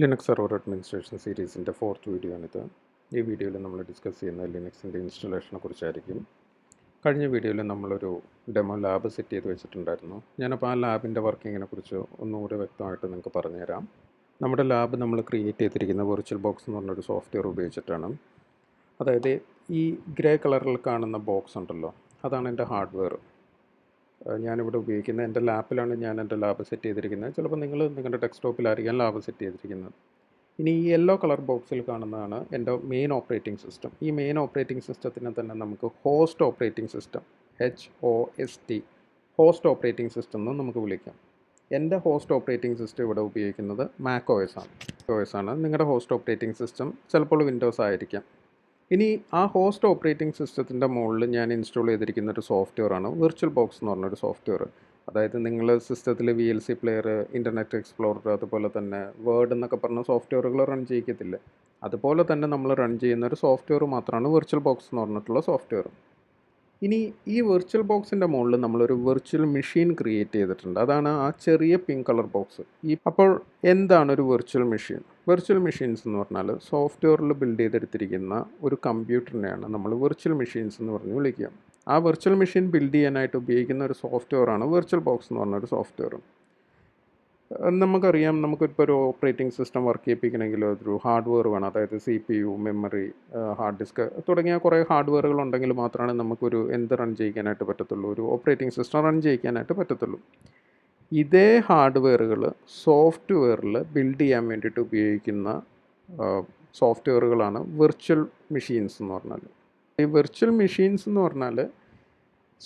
Linux Server Administration സീരീസിൻ്റെ fourth video ആണിത്. ഈ വീഡിയോയിൽ നമ്മൾ ഡിസ്കസ് ചെയ്യുന്നത് ലിനക്സിൻ്റെ ഇൻസ്റ്റലേഷനെ കുറിച്ചായിരിക്കും. കഴിഞ്ഞ വീഡിയോയിൽ നമ്മളൊരു ഡെമോ ലാബ് സെറ്റ് ചെയ്ത് വെച്ചിട്ടുണ്ടായിരുന്നു. ഞാനപ്പോൾ ആ ലാബിൻ്റെ വർക്കിങ്ങിനെ കുറിച്ച് ഒന്നുകൂടി വ്യക്തമായിട്ട് നിങ്ങൾക്ക് പറഞ്ഞുതരാം. നമ്മുടെ ലാബ് നമ്മൾ ക്രിയേറ്റ് ചെയ്തിരിക്കുന്ന VirtualBox എന്ന് പറഞ്ഞൊരു സോഫ്റ്റ്വെയർ ഉപയോഗിച്ചിട്ടാണ്. അതായത് ഈ ഗ്രേ കളറിൽ കാണുന്ന ബോക്സ് ഉണ്ടല്ലോ, അതാണ് എൻ്റെ ഹാർഡ്വെയർ. ഞാനിവിടെ ഉപയോഗിക്കുന്നത് എൻ്റെ ലാപ്പിലാണ് ഞാൻ എൻ്റെ ലാബ് സെറ്റ് ചെയ്തിരിക്കുന്നത്. ചിലപ്പോൾ നിങ്ങളുടെ ഡെസ്ക്ടോപ്പിലായിരിക്കാം ലാബ് സെറ്റ് ചെയ്തിരിക്കുന്നത്. ഇനി ഈ യെല്ലോ കളർ ബോക്സിൽ കാണുന്നതാണ് എൻ്റെ മെയിൻ ഓപ്പറേറ്റിംഗ് സിസ്റ്റം. ഈ മെയിൻ ഓപ്പറേറ്റിംഗ് സിസ്റ്റത്തിനെ തന്നെ നമുക്ക് host operating system, HOST, host operating system എന്ന് നമുക്ക് വിളിക്കാം. എൻ്റെ ഹോസ്റ്റ് ഓപ്പറേറ്റിംഗ് സിസ്റ്റം ഇവിടെ ഉപയോഗിക്കുന്നത് MacOS ആണ്. നിങ്ങളുടെ ഹോസ്റ്റ് ഓപ്പറേറ്റിംഗ് സിസ്റ്റം ചിലപ്പോൾ വിൻഡോസ് ആയിരിക്കാം. ഇനി ആ ഹോസ്റ്റ് ഓപ്പറേറ്റിംഗ് സിസ്റ്റത്തിൻ്റെ മുകളിൽ ഞാൻ ഇൻസ്റ്റാൾ ചെയ്തിരിക്കുന്ന ഒരു സോഫ്റ്റ്വെയറാണ് VirtualBox എന്ന് പറഞ്ഞൊരു സോഫ്റ്റ്വെയർ. അതായത് നിങ്ങൾ സിസ്റ്റത്തിൽ VLC പ്ലെയർ, ഇൻ്റർനെറ്റ് എക്സ്പ്ലോറർ, അതുപോലെ തന്നെ വേർഡ് എന്നൊക്കെ പറഞ്ഞ സോഫ്റ്റ്വെയറുകൾ റൺ ചെയ്യിക്കത്തില്ല. അതുപോലെ തന്നെ നമ്മൾ റൺ ചെയ്യുന്ന ഒരു സോഫ്റ്റ്വെയർ മാത്രമാണ് VirtualBox എന്ന് പറഞ്ഞിട്ടുള്ള സോഫ്റ്റ്വെയർ. ഇനി ഈ VirtualBoxൻ്റെ മുകളിൽ നമ്മളൊരു വിർച്വൽ മെഷീൻ ക്രിയേറ്റ് ചെയ്തിട്ടുണ്ട്. അതാണ് ആ ചെറിയ പിങ്ക് കളർ ബോക്സ്. അപ്പോൾ എന്താണ് ഒരു വിർച്വൽ മെഷീൻ? വിർച്വൽ മെഷീൻസ് എന്ന് പറഞ്ഞാൽ സോഫ്റ്റ്വെയറിൽ ബിൽഡ് ചെയ്തെടുത്തിരിക്കുന്ന ഒരു കമ്പ്യൂട്ടറിനെയാണ് നമ്മൾ വിർച്വൽ മെഷീൻസ് എന്ന് പറഞ്ഞ് വിളിക്കുക. ആ വിർച്വൽ മെഷീൻ ബിൽഡ് ചെയ്യാനായിട്ട് ഉപയോഗിക്കുന്ന ഒരു സോഫ്റ്റ്വെയറാണ് VirtualBox എന്ന് പറഞ്ഞൊരു സോഫ്റ്റ്വെയർ. നമുക്കറിയാം, നമുക്കിപ്പോൾ ഒരു ഓപ്പറേറ്റിംഗ് സിസ്റ്റം വർക്ക് ചെയ്യിപ്പിക്കണമെങ്കിൽ ഒരു ഹാർഡ്വെയർ വേണം. അതായത് CPU, മെമ്മറി, ഹാർഡ് ഡിസ്ക് തുടങ്ങിയ കുറേ ഹാർഡ്വെയറുകൾ ഉണ്ടെങ്കിൽ മാത്രമാണ് നമുക്കൊരു എന്ത് റൺ ചെയ്യിക്കാനായിട്ട് പറ്റത്തുള്ളൂ, ഒരു ഓപ്പറേറ്റിംഗ് സിസ്റ്റം റൺ ചെയ്യിക്കാനായിട്ട് പറ്റത്തുള്ളൂ. ഇതേ ഹാർഡ്വെയറുകൾ സോഫ്റ്റ്വെയറിൽ ബിൽഡ് ചെയ്യാൻ വേണ്ടിയിട്ട് ഉപയോഗിക്കുന്ന സോഫ്റ്റ്വെയറുകളാണ് വിർച്വൽ മെഷീൻസ് എന്ന് പറഞ്ഞാൽ. ഈ വിർച്വൽ മെഷീൻസ് എന്ന് പറഞ്ഞാൽ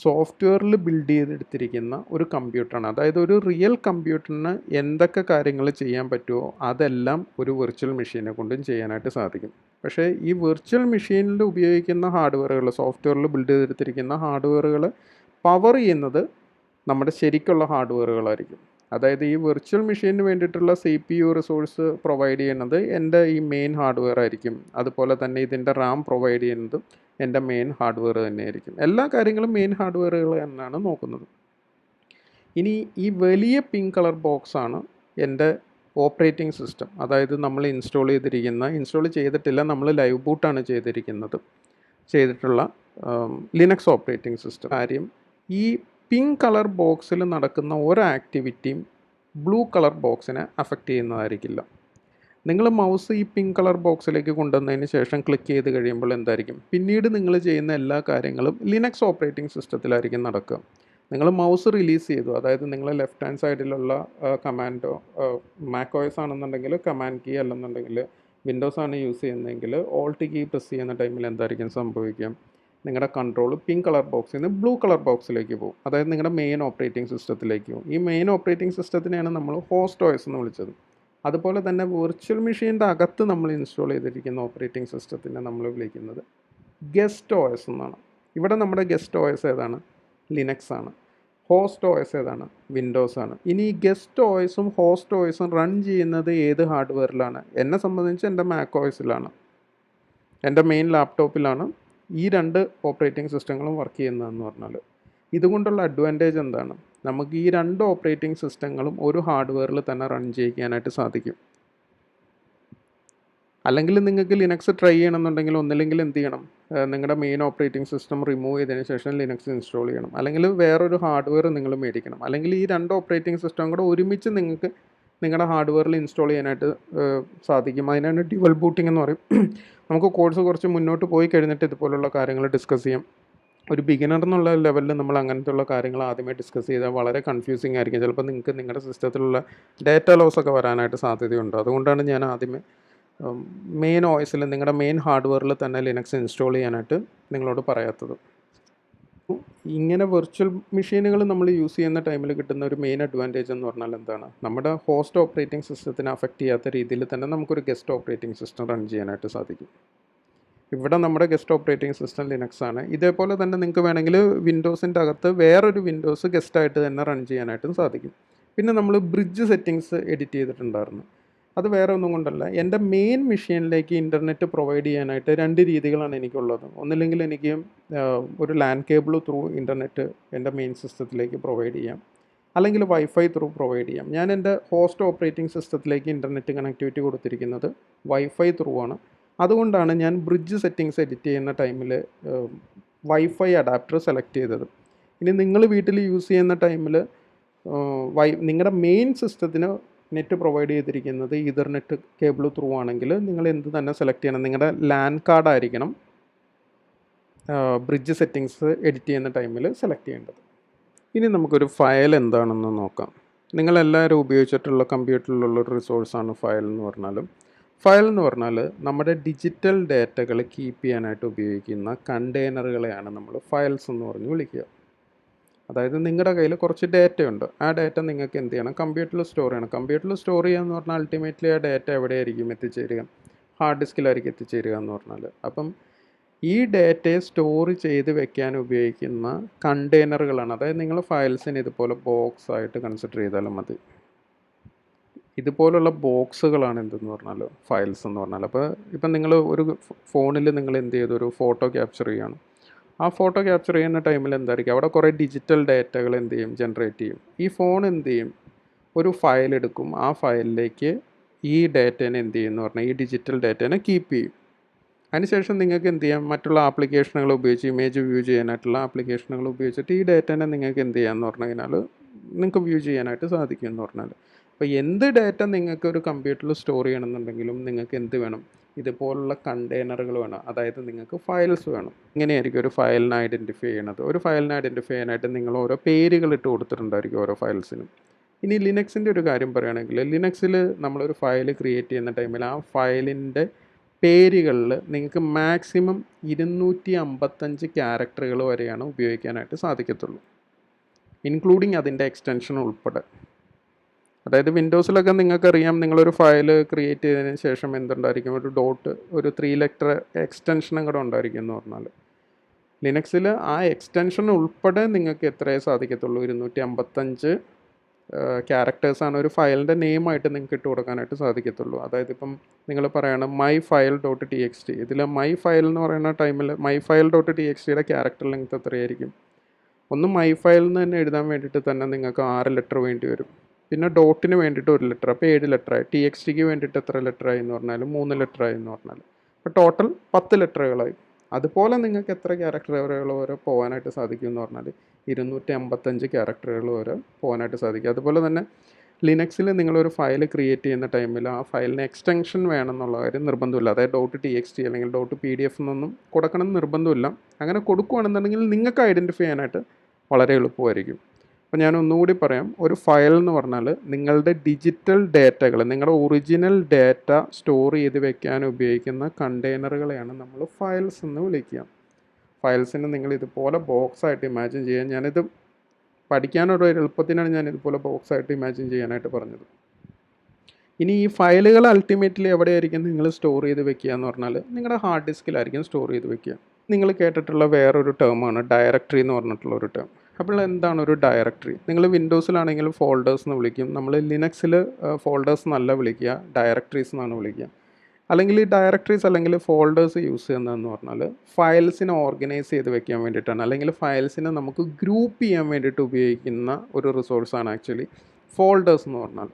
സോഫ്റ്റ്വെയറിൽ ബിൽഡ് ചെയ്തെടുത്തിരിക്കുന്ന ഒരു കമ്പ്യൂട്ടറാണ്. അതായത് ഒരു റിയൽ കമ്പ്യൂട്ടറിന് എന്തൊക്കെ കാര്യങ്ങൾ ചെയ്യാൻ പറ്റുമോ അതെല്ലാം ഒരു വിർച്വൽ മെഷീനെ കൊണ്ടും ചെയ്യാനായിട്ട് സാധിക്കും. പക്ഷേ ഈ വിർച്വൽ മെഷീനിൽ ഉപയോഗിക്കുന്ന ഹാർഡ്വെയറുകൾ, സോഫ്റ്റ്വെയറിൽ ബിൽഡ് ചെയ്തെടുത്തിരിക്കുന്ന ഹാർഡ്വെയറുകൾ പവർ ചെയ്യുന്നത് നമ്മുടെ ശരിക്കുള്ള ഹാർഡ്വെയറുകളായിരിക്കും. അതായത് ഈ വിർച്വൽ മെഷീനിന് വേണ്ടിയിട്ടുള്ള CPU റിസോഴ്സ് പ്രൊവൈഡ് ചെയ്യുന്നത് എൻ്റെ ഈ മെയിൻ ഹാർഡ്വെയർ ആയിരിക്കും. അതുപോലെ തന്നെ ഇതിൻ്റെ RAM പ്രൊവൈഡ് ചെയ്യുന്നതും എൻ്റെ മെയിൻ ഹാർഡ്വെയർ തന്നെയായിരിക്കും. എല്ലാ കാര്യങ്ങളും മെയിൻ ഹാർഡ്വെയറുകൾ തന്നെയാണ് നോക്കുന്നത്. ഇനി ഈ വലിയ പിങ്ക് കളർ ബോക്സാണ് എൻ്റെ ഓപ്പറേറ്റിംഗ് സിസ്റ്റം. അതായത് നമ്മൾ ഇൻസ്റ്റാൾ ചെയ്തിട്ടില്ല, നമ്മൾ ലൈവ് ബൂട്ടാണ് ചെയ്തിട്ടുള്ള ലിനക്സ് ഓപ്പറേറ്റിംഗ് സിസ്റ്റം. കാര്യം, ഈ പിങ്ക് കളർ ബോക്സിൽ നടക്കുന്ന ഒരു ആക്ടിവിറ്റിയും ബ്ലൂ കളർ ബോക്സിനെ അഫക്റ്റ് ചെയ്യുന്നതായിരിക്കില്ല. നിങ്ങൾ മൗസ് ഈ പിങ്ക് കളർ ബോക്സിലേക്ക് കൊണ്ടുവന്നതിന് ശേഷം ക്ലിക്ക് ചെയ്ത് കഴിയുമ്പോൾ എന്തായിരിക്കും, പിന്നീട് നിങ്ങൾ ചെയ്യുന്ന എല്ലാ കാര്യങ്ങളും ലിനക്സ് ഓപ്പറേറ്റിംഗ് സിസ്റ്റത്തിലായിരിക്കും നടക്കുക. നിങ്ങൾ മൗസ് റിലീസ് ചെയ്തു, അതായത് നിങ്ങൾ ലെഫ്റ്റ് ഹാൻഡ് സൈഡിലുള്ള കമാൻഡോ, MacOS ആണെന്നുണ്ടെങ്കിൽ കമാൻഡ് കീ, അല്ലെന്നുണ്ടെങ്കിൽ വിൻഡോസ് ആണ് യൂസ് ചെയ്യുന്നതെങ്കിൽ ഓൾട്ട് കീ പ്രസ് ചെയ്യുന്ന ടൈമിൽ എന്തായിരിക്കും സംഭവിക്കുക, നിങ്ങളുടെ കൺട്രോൾ പിങ്ക് കളർ ബോക്സിൽ നിന്ന് ബ്ലൂ കളർ ബോക്സിലേക്ക് പോകും. അതായത് നിങ്ങളുടെ മെയിൻ ഓപ്പറേറ്റിംഗ് സിസ്റ്റത്തിലേക്ക് പോകും. ഈ മെയിൻ ഓപ്പറേറ്റിംഗ് സിസ്റ്റത്തിനെയാണ് നമ്മൾ ഹോസ്റ്റ് OS എന്ന് വിളിച്ചത്. അതുപോലെ തന്നെ വിർച്വൽ മെഷീൻ്റെ അകത്ത് നമ്മൾ ഇൻസ്റ്റാൾ ചെയ്തിരിക്കുന്ന ഓപ്പറേറ്റിംഗ് സിസ്റ്റത്തിനെ നമ്മൾ വിളിക്കുന്നത് ഗസ്റ്റ് OS എന്നാണ്. ഇവിടെ നമ്മുടെ ഗസ്റ്റ് OS ഏതാണ്? ലിനക്സ് ആണ്. ഹോസ്റ്റ് OS ഏതാണ്? വിൻഡോസ് ആണ്. ഇനി ഗസ്റ്റ് OSഉം ഹോസ്റ്റ് OSഉം റൺ ചെയ്യുന്നത് ഏത് ഹാർഡ്വെയറിലാണ്? എന്നെ സംബന്ധിച്ച് എൻ്റെ MacOSലാണ്, എൻ്റെ മെയിൻ ലാപ്ടോപ്പിലാണ് ഈ രണ്ട് ഓപ്പറേറ്റിംഗ് സിസ്റ്റങ്ങളും വർക്ക് ചെയ്യുന്നതെന്ന് പറഞ്ഞാൽ. ഇതുകൊണ്ടുള്ള അഡ്വാൻറ്റേജ് എന്താണ്? നമുക്ക് ഈ രണ്ട് ഓപ്പറേറ്റിംഗ് സിസ്റ്റങ്ങളും ഒരു ഹാർഡ്വെയറിൽ തന്നെ റൺ ചെയ്യിക്കാനായിട്ട് സാധിക്കും. അല്ലെങ്കിൽ നിങ്ങൾക്ക് ലിനക്സ് ട്രൈ ചെയ്യണമെന്നുണ്ടെങ്കിൽ ഒന്നില്ലെങ്കിൽ എന്ത് ചെയ്യണം, നിങ്ങളുടെ മെയിൻ ഓപ്പറേറ്റിംഗ് സിസ്റ്റം റിമൂവ് ചെയ്തതിന് ശേഷം ലിനക്സ് ഇൻസ്റ്റാൾ ചെയ്യണം, അല്ലെങ്കിൽ വേറൊരു ഹാർഡ്വെയർ നിങ്ങൾ മേടിക്കണം. അല്ലെങ്കിൽ ഈ രണ്ട് ഓപ്പറേറ്റിംഗ് സിസ്റ്റം കൂടെ ഒരുമിച്ച് നിങ്ങൾക്ക് നിങ്ങളുടെ ഹാർഡ്വെയറിൽ ഇൻസ്റ്റാൾ ചെയ്യാനായിട്ട് സാധിക്കും. അതിനാണ് ഡ്യുവൽ ബൂട്ടിംഗ് എന്ന് പറയും. നമുക്ക് കോഴ്സ് കുറച്ച് മുന്നോട്ട് പോയി കഴിഞ്ഞിട്ട് ഇതുപോലുള്ള കാര്യങ്ങൾ ഡിസ്കസ് ചെയ്യാം. ഒരു ബിഗിനർ എന്നുള്ള ലെവലിൽ നമ്മൾ അങ്ങനത്തെയുള്ള കാര്യങ്ങൾ ആദ്യമേ ഡിസ്കസ് ചെയ്താൽ വളരെ കൺഫ്യൂസിങ് ആയിരിക്കും. ചിലപ്പോൾ നിങ്ങൾക്ക് നിങ്ങളുടെ സിസ്റ്റത്തിലുള്ള ഡാറ്റ ലോസ് ഒക്കെ വരാനായിട്ട് സാധ്യതയുണ്ട്. അതുകൊണ്ടാണ് ഞാൻ ആദ്യമേ മെയിൻ OSൽ നിങ്ങളുടെ മെയിൻ ഹാർഡ്വെയറിൽ തന്നെ ലിനക്സ് ഇൻസ്റ്റാൾ ചെയ്യാനായിട്ട് നിങ്ങളോട് പറയാത്തത്. ഇങ്ങനെ വിർച്വൽ മെഷീനുകൾ നമ്മൾ യൂസ് ചെയ്യുന്ന ടൈമിൽ കിട്ടുന്ന ഒരു മെയിൻ അഡ്വാൻറ്റേജ് എന്ന് പറഞ്ഞാൽ എന്താണ്, നമ്മുടെ ഹോസ്റ്റ് ഓപ്പറേറ്റിംഗ് സിസ്റ്റത്തിനെ അഫക്റ്റ് ചെയ്യാത്ത രീതിയിൽ തന്നെ നമുക്കൊരു ഗസ്റ്റ് ഓപ്പറേറ്റിംഗ് സിസ്റ്റം റൺ ചെയ്യാനായിട്ട് സാധിക്കും. ഇവിടെ നമ്മുടെ ഗസ്റ്റ് ഓപ്പറേറ്റിംഗ് സിസ്റ്റം ലിനക്സ് ആണ്. ഇതേപോലെ തന്നെ നിങ്ങൾക്ക് വേണമെങ്കിൽ വിൻഡോസിൻ്റെ അകത്ത് വേറൊരു വിൻഡോസ് ഗസ്റ്റായിട്ട് തന്നെ റൺ ചെയ്യാനായിട്ടും സാധിക്കും. പിന്നെ നമ്മൾ ബ്രിഡ്ജ് സെറ്റിങ്സ് എഡിറ്റ് ചെയ്തിട്ടുണ്ടായിരുന്നു. അത് വേറെ ഒന്നും കൊണ്ടല്ല, എൻ്റെ മെയിൻ മെഷീനിലേക്ക് ഇൻ്റർനെറ്റ് പ്രൊവൈഡ് ചെയ്യാനായിട്ട് രണ്ട് രീതികളാണ് എനിക്കുള്ളത്. ഒന്നില്ലെങ്കിൽ എനിക്ക് ഒരു ലാൻ കേബിൾ ത്രൂ ഇൻ്റർനെറ്റ് എൻ്റെ മെയിൻ സിസ്റ്റത്തിലേക്ക് പ്രൊവൈഡ് ചെയ്യാം, അല്ലെങ്കിൽ വൈഫൈ ത്രൂ പ്രൊവൈഡ് ചെയ്യാം. ഞാൻ എൻ്റെ ഹോസ്റ്റ് ഓപ്പറേറ്റിംഗ് സിസ്റ്റത്തിലേക്ക് ഇൻ്റർനെറ്റ് കണക്ടിവിറ്റി കൊടുത്തിരിക്കുന്നത് വൈഫൈ ത്രൂ ആണ്. അതുകൊണ്ടാണ് ഞാൻ ബ്രിഡ്ജ് സെറ്റിങ്സ് എഡിറ്റ് ചെയ്യുന്ന ടൈമിൽ വൈഫൈ അഡാപ്റ്റർ സെലക്ട് ചെയ്തത്. ഇനി നിങ്ങൾ വീട്ടിൽ യൂസ് ചെയ്യുന്ന ടൈമിൽ നിങ്ങളുടെ മെയിൻ സിസ്റ്റത്തിന് നെറ്റ് പ്രൊവൈഡ് ചെയ്തിരിക്കുന്നത് ഈതർനെറ്റ് കേബിൾ ത്രൂ ആണെങ്കിൽ നിങ്ങൾ എന്ത് തന്നെ സെലക്ട് ചെയ്യണം, നിങ്ങളുടെ ലാൻ കാർഡായിരിക്കണം ബ്രിഡ്ജ് സെറ്റിങ്സ് എഡിറ്റ് ചെയ്യുന്ന ടൈമിൽ സെലക്ട് ചെയ്യേണ്ടത്. ഇനി നമുക്കൊരു ഫയൽ എന്താണെന്ന് നോക്കാം. നിങ്ങളെല്ലാവരും ഉപയോഗിച്ചിട്ടുള്ള കമ്പ്യൂട്ടറിലുള്ള ഒരു റിസോഴ്സാണ് ഫയൽ എന്ന് പറഞ്ഞാലും. ഫയൽ എന്ന് പറഞ്ഞാൽ നമ്മുടെ ഡിജിറ്റൽ ഡാറ്റകൾ കീപ്പ് ചെയ്യാനായിട്ട് ഉപയോഗിക്കുന്ന കണ്ടെയ്നറുകളെയാണ് നമ്മൾ ഫയൽസ് എന്ന് പറഞ്ഞ് വിളിക്കുക. അതായത് നിങ്ങളുടെ കയ്യിൽ കുറച്ച് ഡാറ്റയുണ്ട്, ആ ഡാറ്റ നിങ്ങൾക്ക് എന്ത് ചെയ്യണം, കമ്പ്യൂട്ടറിൽ സ്റ്റോർ ചെയ്യണം. കമ്പ്യൂട്ടറിൽ സ്റ്റോർ ചെയ്യുക എന്ന് പറഞ്ഞാൽ അൾട്ടിമേറ്റ്ലി ആ ഡാറ്റ എവിടെയായിരിക്കും എത്തിച്ചേരുക, ഹാർഡ് ഡിസ്കിലായിരിക്കും എത്തിച്ചേരുക എന്ന് പറഞ്ഞാൽ. അപ്പം ഈ ഡാറ്റയെ സ്റ്റോർ ചെയ്ത് വെക്കാൻ ഉപയോഗിക്കുന്ന കണ്ടെയ്നറുകളാണ്. അതായത് നിങ്ങൾ ഫയൽസിന് ഇതുപോലെ ബോക്സ് ആയിട്ട് കൺസിഡർ ചെയ്താലും മതി. ഇതുപോലുള്ള ബോക്സുകളാണ് എന്തെന്ന് പറഞ്ഞാൽ ഫയൽസ് എന്ന് പറഞ്ഞാൽ. അപ്പോൾ ഇപ്പം നിങ്ങൾ ഒരു ഫോണിൽ നിങ്ങൾ എന്ത് ചെയ്തു, ഒരു ഫോട്ടോ ക്യാപ്ചർ ചെയ്യുകയാണ്. ആ ഫോട്ടോ ക്യാപ്ചർ ചെയ്യുന്ന ടൈമിൽ എന്തായിരിക്കും, അവിടെ കുറേ ഡിജിറ്റൽ ഡാറ്റകൾ എന്ത് ചെയ്യും, ജനറേറ്റ് ചെയ്യും. ഈ ഫോൺ എന്ത് ചെയ്യും, ഒരു ഫയൽ എടുക്കും, ആ ഫയലിലേക്ക് ഈ ഡാറ്റേനെ എന്ത് ചെയ്യും എന്ന് പറഞ്ഞാൽ ഈ ഡിജിറ്റൽ ഡാറ്റേനെ കീപ്പ് ചെയ്യും. അതിനുശേഷം നിങ്ങൾക്ക് എന്ത് ചെയ്യാം, മറ്റുള്ള ആപ്ലിക്കേഷനുകൾ ഉപയോഗിച്ച് ഇമേജ് വ്യൂ ചെയ്യാനായിട്ടുള്ള ആപ്ലിക്കേഷനുകൾ ഉപയോഗിച്ചിട്ട് ഈ ഡാറ്റേനെ നിങ്ങൾക്ക് എന്ത് ചെയ്യാമെന്ന് പറഞ്ഞു കഴിഞ്ഞാൽ നിങ്ങൾക്ക് വ്യൂ ചെയ്യാനായിട്ട് സാധിക്കും എന്ന് പറഞ്ഞാൽ. അപ്പോൾ എന്ത് ഡാറ്റ നിങ്ങൾക്ക് ഒരു കമ്പ്യൂട്ടറിൽ സ്റ്റോർ ചെയ്യണമെന്നുണ്ടെങ്കിലും നിങ്ങൾക്ക് എന്ത് വേണം, ഇതുപോലുള്ള കണ്ടെയ്നറുകൾ വേണം. അതായത് നിങ്ങൾക്ക് ഫയൽസ് വേണം. ഇങ്ങനെയായിരിക്കും ഒരു ഫയലിനെ ഐഡൻറ്റിഫൈ ചെയ്യണത്. ഒരു ഫയലിനെ ഐഡൻറ്റിഫൈ ചെയ്യാനായിട്ട് നിങ്ങൾ ഓരോ പേരുകൾ ഇട്ട് കൊടുത്തിട്ടുണ്ടായിരിക്കും ഓരോ ഫയൽസിനും. ഇനി ലിനക്സിൻ്റെ ഒരു കാര്യം പറയുകയാണെങ്കിൽ, ലിനക്സിൽ നമ്മളൊരു ഫയൽ ക്രിയേറ്റ് ചെയ്യുന്ന ടൈമിൽ ആ ഫയലിൻ്റെ പേരുകളിൽ നിങ്ങൾക്ക് മാക്സിമം 255 ക്യാരക്ടറുകൾ വരെയാണ് ഉപയോഗിക്കാനായിട്ട് സാധിക്കത്തുള്ളൂ, ഇൻക്ലൂഡിങ് അതിൻ്റെ എക്സ്റ്റൻഷൻ ഉൾപ്പെടെ. അതായത് വിൻഡോസിലൊക്കെ നിങ്ങൾക്കറിയാം, നിങ്ങളൊരു ഫയൽ ക്രിയേറ്റ് ചെയ്തതിന് ശേഷം എന്തുണ്ടായിരിക്കും, ഒരു ഡോട്ട്, ഒരു 3 ലെറ്റർ എക്സ്റ്റൻഷനും കൂടെ ഉണ്ടായിരിക്കും എന്ന് പറഞ്ഞാൽ. ലിനക്സിൽ ആ എക്സ്റ്റൻഷൻ ഉൾപ്പെടെ നിങ്ങൾക്ക് എത്രയേ സാധിക്കത്തുള്ളൂ, 255 ക്യാരക്ടേഴ്സാണ് ഒരു ഫയലിൻ്റെ നെയിമായിട്ട് നിങ്ങൾക്ക് ഇട്ട് കൊടുക്കാനായിട്ട് സാധിക്കത്തുള്ളൂ. അതായത് ഇപ്പം നിങ്ങൾ പറയണം my file dot T X T, ഇതിൽ മൈ ഫയൽ എന്ന് പറയുന്ന ടൈമിൽ my file dot T X ടിയുടെ ക്യാരക്ടർ ലെങ്ത് എത്രയായിരിക്കും, ഒന്ന് മൈ ഫയൽ എന്ന് തന്നെ എഴുതാൻ വേണ്ടിയിട്ട് തന്നെ നിങ്ങൾക്ക് 6 ലെറ്റർ വേണ്ടി വരും. പിന്നെ ഡോട്ടിന് വേണ്ടിയിട്ട് 1 ലെറ്റർ, അപ്പോൾ 7 ലെറ്ററായി. ടി എക്സ് ടിക്ക് വേണ്ടിയിട്ട് എത്ര ലെറ്ററായി എന്ന് പറഞ്ഞാൽ 3 ലെറ്ററായി എന്ന് പറഞ്ഞാൽ, അപ്പോൾ ടോട്ടൽ 10 ലെറ്ററുകളായി. അതുപോലെ നിങ്ങൾക്ക് എത്ര ക്യാരക്ടറുകൾ വരെ പോകാനായിട്ട് സാധിക്കും എന്ന് പറഞ്ഞാൽ 255 ക്യാരക്ടറുകൾ വരെ പോകാനായിട്ട് സാധിക്കും. അതുപോലെ തന്നെ ലിനക്സിൽ നിങ്ങളൊരു ഫയൽ ക്രിയേറ്റ് ചെയ്യുന്ന ടൈമിൽ ആ ഫയലിന് എക്സ്റ്റൻഷൻ വേണമെന്നുള്ള കാര്യം നിർബന്ധമില്ല. അതായത് ഡോട്ട് ടി എക്സ് ടി അല്ലെങ്കിൽ ഡോട്ട് പി ഡി എഫ് എന്നൊന്നും കൊടുക്കണം എന്ന് നിർബന്ധമില്ല. അങ്ങനെ കൊടുക്കുകയാണെന്നുണ്ടെങ്കിൽ നിങ്ങൾക്ക് ഐഡൻറ്റിഫൈ ചെയ്യാനായിട്ട് വളരെ എളുപ്പമായിരിക്കും. അപ്പോൾ ഞാൻ ഒന്നുകൂടി പറയാം, ഒരു ഫയൽ എന്ന് പറഞ്ഞാൽ നിങ്ങളുടെ ഡിജിറ്റൽ ഡാറ്റകൾ, നിങ്ങളുടെ ഒറിജിനൽ ഡാറ്റ സ്റ്റോർ ചെയ്ത് വെക്കാൻ ഉപയോഗിക്കുന്ന കണ്ടെയ്നറുകളെയാണ് നമ്മൾ ഫയൽസ് എന്ന് വിളിക്കുക. ഫയൽസിന് നിങ്ങൾ ഇതുപോലെ ബോക്സ് ആയിട്ട് ഇമാജിൻ ചെയ്യാൻ, ഞാനിത് പഠിക്കാനൊരു എളുപ്പത്തിനാണ് ഞാൻ ഇതുപോലെ ബോക്സ് ആയിട്ട് ഇമാജിൻ ചെയ്യാനായിട്ട് പറഞ്ഞത്. ഇനി ഈ ഫയലുകൾ അൾട്ടിമേറ്റ്ലി എവിടെയായിരിക്കും നിങ്ങൾ സ്റ്റോർ ചെയ്ത് വെക്കുക എന്ന് പറഞ്ഞാൽ നിങ്ങളുടെ ഹാർഡ് ഡിസ്കിലായിരിക്കും സ്റ്റോർ ചെയ്ത് വെക്കുക. നിങ്ങൾ കേട്ടിട്ടുള്ള വേറൊരു ടേമാണ് ഡയറക്ടറി എന്ന് പറഞ്ഞിട്ടുള്ള ഒരു ടേം. അപ്പോൾ എന്താണ് ഒരു ഡയറക്ടറി? നിങ്ങൾ വിൻഡോസിലാണെങ്കിൽ ഫോൾഡേഴ്സ് എന്ന് വിളിക്കും, നമ്മൾ ലിനക്സിൽ ഫോൾഡേഴ്സ് എന്നല്ല വിളിക്കുക, ഡയറക്ടറീസ് എന്നാണ് വിളിക്കുക. അല്ലെങ്കിൽ ഈ ഡയറക്ടറീസ് അല്ലെങ്കിൽ ഫോൾഡേഴ്സ് യൂസ് ചെയ്യുന്നതെന്ന് പറഞ്ഞാൽ ഫയൽസിനെ ഓർഗനൈസ് ചെയ്ത് വെക്കാൻ വേണ്ടിയിട്ടാണ്, അല്ലെങ്കിൽ ഫയൽസിനെ നമുക്ക് ഗ്രൂപ്പ് ചെയ്യാൻ വേണ്ടിയിട്ട് ഉപയോഗിക്കുന്ന ഒരു റിസോഴ്സാണ് ആക്ച്വലി ഫോൾഡേഴ്സ് എന്ന് പറഞ്ഞാൽ.